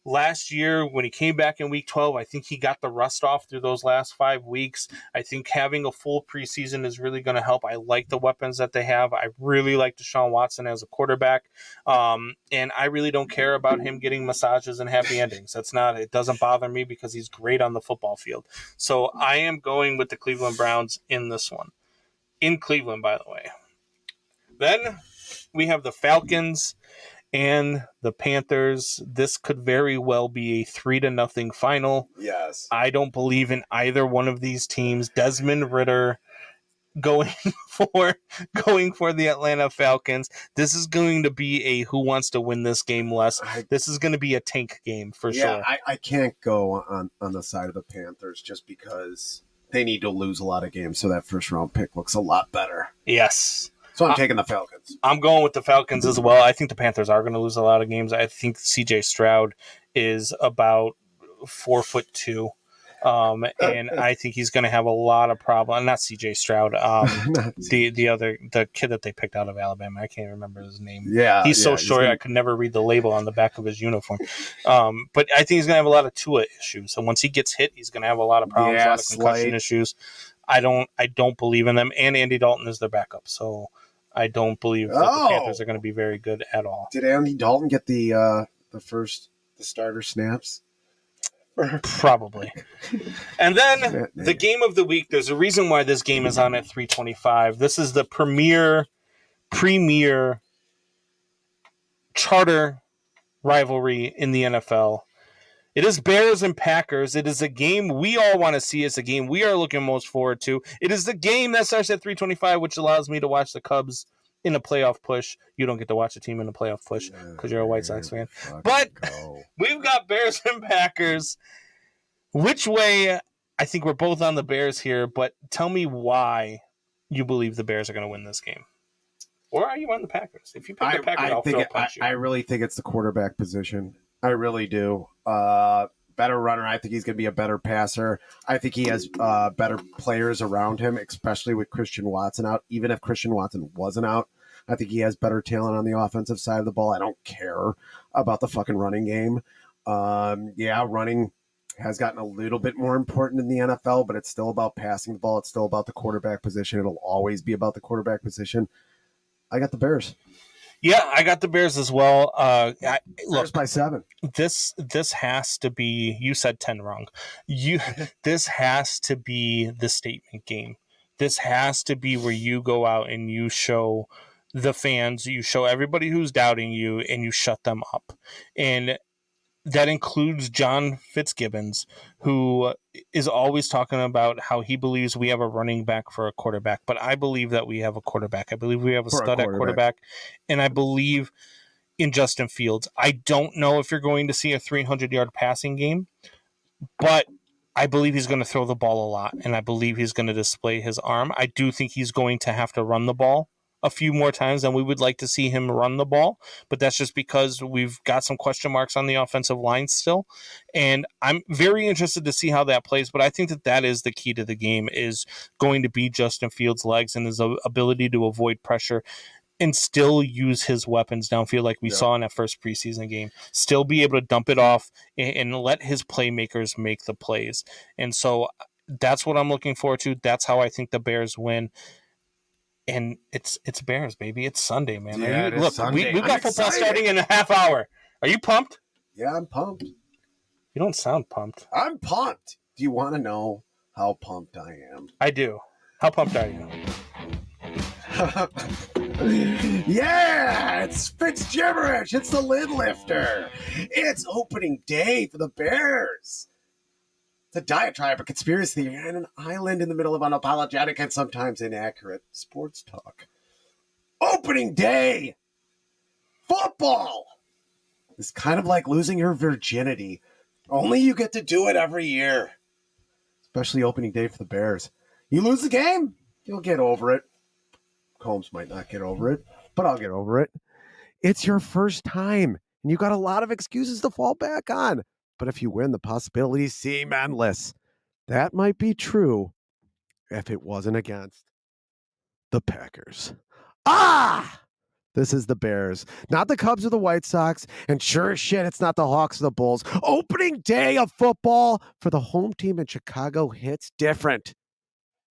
last year when he came back in week 12, I think he got the rust off through those last 5 weeks. I think having a full preseason is really going to help. I like the weapons that they have. I really like Deshaun Watson as a quarterback. And I really don't care about him getting massages and happy endings. It doesn't bother me because he's great on the football field. So I am going with the Cleveland Browns in this one. In Cleveland, by the way. Then we have the Falcons and the Panthers. This could very well be a 3-0 final. Yes. I don't believe in either one of these teams. Desmond Ridder going for the Atlanta Falcons. This is going to be a who wants to win this game less. This is going to be a tank game for sure. I can't go on the side of the Panthers just because they need to lose a lot of games, so that first round pick looks a lot better. Yes. So I'm taking the Falcons. I'm going with the Falcons as well. I think the Panthers are going to lose a lot of games. I think CJ Stroud is about 4'2", and I think he's going to have a lot of problems. Not CJ Stroud, the kid that they picked out of Alabama. I can't remember his name. Yeah, he's so short. I could never read the label on the back of his uniform. But I think he's going to have a lot of Tua issues. And once he gets hit, he's going to have a lot of problems, a lot of concussion issues. I don't believe in them. And Andy Dalton is their backup, so I don't believe that the Panthers are going to be very good at all. Did Andy Dalton get the starter snaps? Probably. And then the game of the week, there's a reason why this game is on at 3:25. This is the premier charter rivalry in the NFL. It is Bears and Packers. It is a game we all want to see. It's a game we are looking most forward to. It is the game that starts at 3:25, which allows me to watch the Cubs in a playoff push. You don't get to watch a team in a playoff push because you're a White Sox fan. But we've got Bears and Packers. Which way? I think we're both on the Bears here, but tell me why you believe the Bears are going to win this game. Or are you on the Packers? If you pick the Packers, I'll throw a punch you. I really think it's the quarterback position. I really do. Better runner. I think he's going to be a better passer. I think he has better players around him, especially with Christian Watson out. Even if Christian Watson wasn't out, I think he has better talent on the offensive side of the ball. I don't care about the fucking running game. Running has gotten a little bit more important in the NFL, but it's still about passing the ball. It's still about the quarterback position. It'll always be about the quarterback position. I got the Bears. Yeah, I got the Bears as well. Bears by 7. This has to be. You said 10 wrong. This has to be the statement game. This has to be where you go out and you show the fans, you show everybody who's doubting you, and you shut them up. And that includes John Fitzgibbons, who is always talking about how he believes we have a running back for a quarterback. But I believe that we have a quarterback. I believe we have a stud at quarterback. And I believe in Justin Fields. I don't know if you're going to see a 300-yard passing game, but I believe he's going to throw the ball a lot, and I believe he's going to display his arm. I do think he's going to have to run the ball a few more times than we would like to see him run the ball, but that's just because we've got some question marks on the offensive line still, and I'm very interested to see how that plays, but I think that is the key to the game is going to be Justin Fields' legs and his ability to avoid pressure and still use his weapons downfield like we saw in that first preseason game. Still be able to dump it off and let his playmakers make the plays. And so that's what I'm looking forward to. That's how I think the Bears win. And it's Bears, baby. It's Sunday, man. Yeah, look, Sunday. we've got football starting in a half hour. Are you pumped? Yeah, I'm pumped. You don't sound pumped. I'm pumped. Do you want to know how pumped I am? I do. How pumped are you? Yeah, it's Fitz gibberish. It's the lid lifter. It's opening day for the Bears. It's a diatribe, a conspiracy, and an island in the middle of unapologetic and sometimes inaccurate sports talk. Opening day. Football. It's kind of like losing your virginity. Only you get to do it every year. Especially opening day for the Bears. You lose the game, you'll get over it. Combs might not get over it, but I'll get over it. It's your first time, and you got a lot of excuses to fall back on. But if you win, the possibilities seem endless. That might be true if it wasn't against the Packers. Ah! This is the Bears, not the Cubs or the White Sox, and sure as shit, it's not the Hawks or the Bulls. Opening day of football for the home team in Chicago hits different.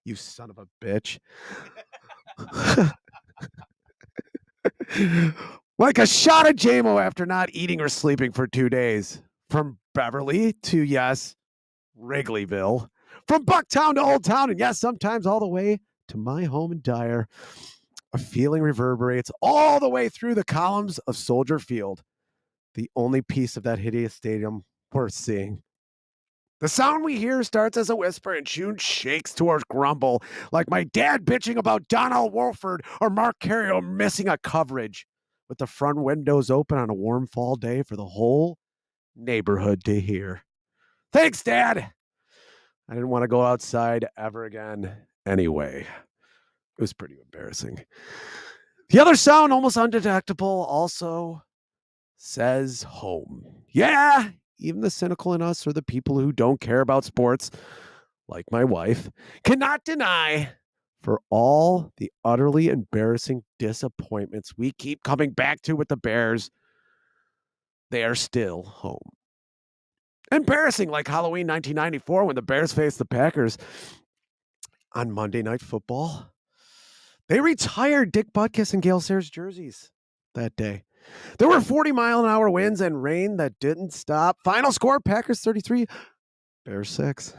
You son of a bitch. Like a shot of JMO after not eating or sleeping for 2 days. From Beverly to, yes, Wrigleyville. From Bucktown to Old Town, and yes, sometimes all the way to my home in Dyer. A feeling reverberates all the way through the columns of Soldier Field, the only piece of that hideous stadium worth seeing. The sound we hear starts as a whisper and soon shakes towards grumble, like my dad bitching about Donald Wolford or Mark Carrier missing a coverage, with the front windows open on a warm fall day for the whole neighborhood to hear. Thanks, Dad! I didn't want to go outside ever again anyway. It was pretty embarrassing. The other sound, almost undetectable, also says home. Yeah, even the cynical in us or the people who don't care about sports, like my wife, cannot deny for all the utterly embarrassing disappointments we keep coming back to with the Bears, they are still home. Embarrassing like Halloween 1994 when the Bears faced the Packers on Monday Night Football. They retired Dick Butkus and Gale Sayers jerseys that day. There were 40-mile-an-hour winds and rain that didn't stop. Final score, Packers 33, Bears 6.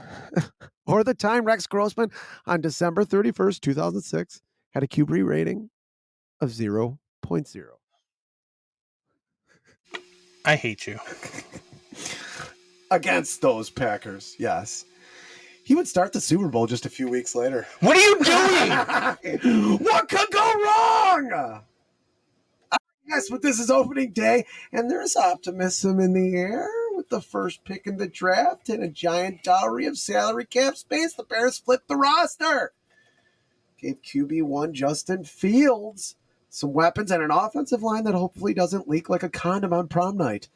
Or the time Rex Grossman on December 31st, 2006 had a QB rating of 0.0. I hate you. Against those Packers, yes. He would start the Super Bowl just a few weeks later. What are you doing? What could go wrong? Yes, but this is opening day, and there's optimism in the air. With the first pick in the draft and a giant dowry of salary cap space, the Bears flipped the roster. Gave QB1 Justin Fields some weapons and an offensive line that hopefully doesn't leak like a condom on prom night.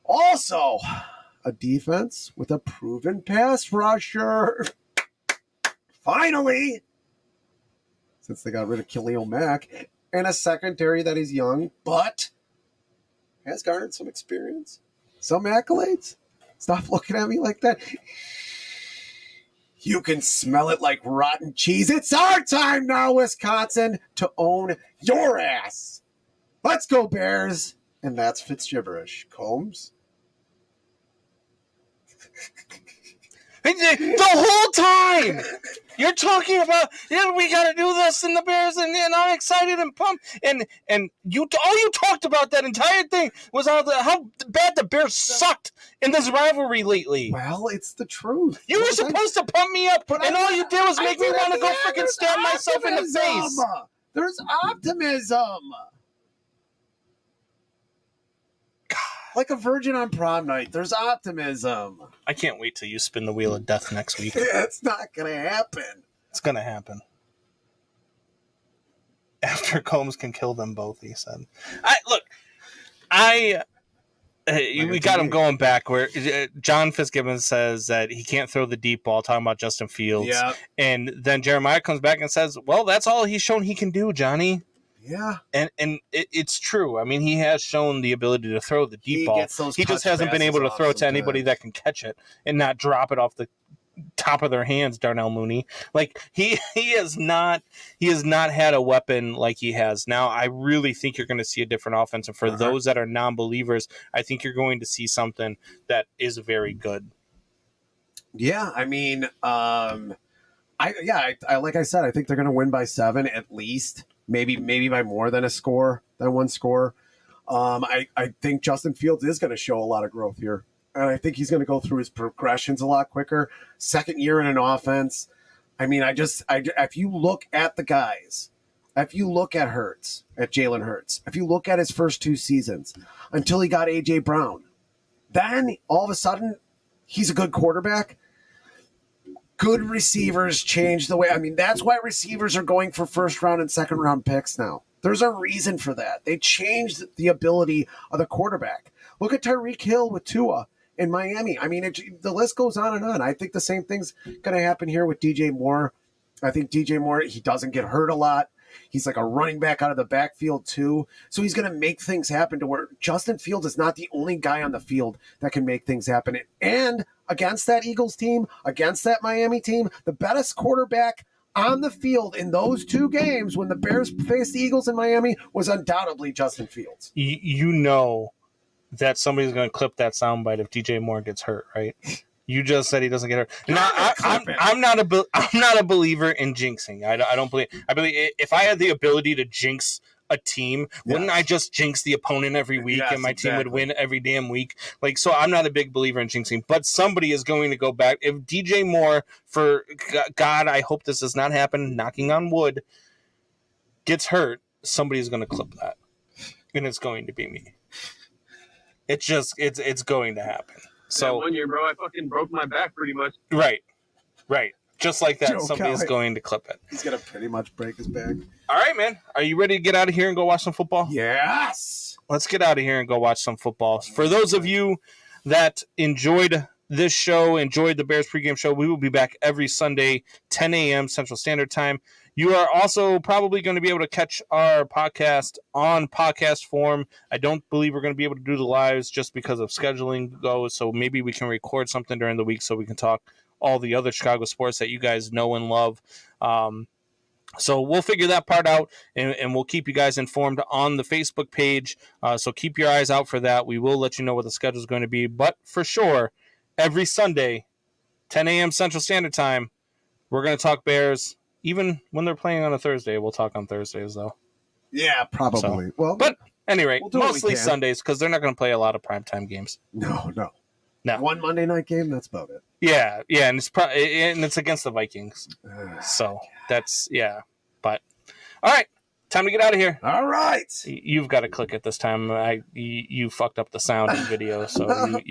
Also, a defense with a proven pass rusher. Finally, since they got rid of Khalil Mack, and a secondary that is young, but has garnered some experience, some accolades. Stop looking at me like that. You can smell it like rotten cheese. It's our time now, Wisconsin, to own your ass. Let's go, Bears. And that's Fitz gibberish. Combs? The whole time you're talking about, we got to do this in the Bears, and I'm excited and pumped, and you all you talked about that entire thing was how bad the Bears sucked in this rivalry lately. Well, it's the truth. You were supposed to pump me up, and all you did was make me want to go freaking stab myself in the face. There's optimism. Like a virgin on prom night, there's optimism. I can't wait till you spin the wheel of death next week. It's not going to happen. It's going to happen. After Combs can kill them both, he said. We got him going back where John Fitzgibbons says that he can't throw the deep ball, talking about Justin Fields. Yeah. And then Jeremiah comes back and says, well, that's all he's shown he can do, Johnny. Yeah. And it's true. I mean, he has shown the ability to throw the deep ball. He just hasn't been able to throw it to anybody that can catch it and not drop it off the top of their hands, Darnell Mooney. Like he has not had a weapon like he has now. I really think you're going to see a different offense, and for those that are non-believers, I think you're going to see something that is very good. Yeah, I mean, like I said, I think they're going to win by 7 at least. Maybe by more than one score. I think Justin Fields is going to show a lot of growth here. And I think he's going to go through his progressions a lot quicker. Second year in an offense. I mean, if you look at the guys, if you look at Jalen Hurts, if you look at his first 2 seasons until he got A.J. Brown, then all of a sudden he's a good quarterback. Good receivers change the way. I mean, that's why receivers are going for first round and second round picks now. There's a reason for that. They changed the ability of the quarterback. Look at Tyreek Hill with Tua in Miami. I mean, the list goes on and on. I think the same thing's going to happen here with DJ Moore. I think DJ Moore, he doesn't get hurt a lot. He's like a running back out of the backfield too. So he's going to make things happen to where Justin Fields is not the only guy on the field that can make things happen. And against that Eagles team, against that Miami team, the best quarterback on the field in those two games when the Bears faced the Eagles in Miami was undoubtedly Justin Fields. You know that somebody's going to clip that soundbite if DJ Moore gets hurt, right? You just said he doesn't get hurt. Now, I'm not a believer in jinxing. I don't believe. I believe if I had the ability to jinx a team, wouldn't I just jinx the opponent every week and my team would win every damn week? Like, so I'm not a big believer in jinxing, but somebody is going to go back. If DJ Moore, for God, I hope this does not happen, knocking on wood, gets hurt, somebody's going to clip that. And it's going to be me. It's going to happen. So 1 year, bro, I fucking broke my back pretty much. Right. Just like that, Joe somebody is Kelly. going to clip it. He's going to pretty much break his back. All right, man. Are you ready to get out of here and go watch some football? Yes. Let's get out of here and go watch some football. For those of you that enjoyed this show, enjoyed the Bears pregame show, we will be back every Sunday, 10 a.m. Central Standard Time. You are also probably going to be able to catch our podcast on podcast form. I don't believe we're going to be able to do the lives just because of scheduling goes, so maybe we can record something during the week so we can talk all the other Chicago sports that you guys know and love. So we'll figure that part out, and we'll keep you guys informed on the Facebook page. So keep your eyes out for that. We will let you know what the schedule is going to be. But for sure, every Sunday, 10 a.m. Central Standard Time, we're going to talk Bears. Even when they're playing on a Thursday, we'll talk on Thursdays, though. Yeah, probably. So, well, but anyway, we'll do what we mostly can. Sundays because they're not going to play a lot of primetime games. No. No. One Monday night game, that's about it. Yeah, and it's against the Vikings. So that's But all right, time to get out of here. All right. You've got to click it this time. You fucked up the sound and video, so you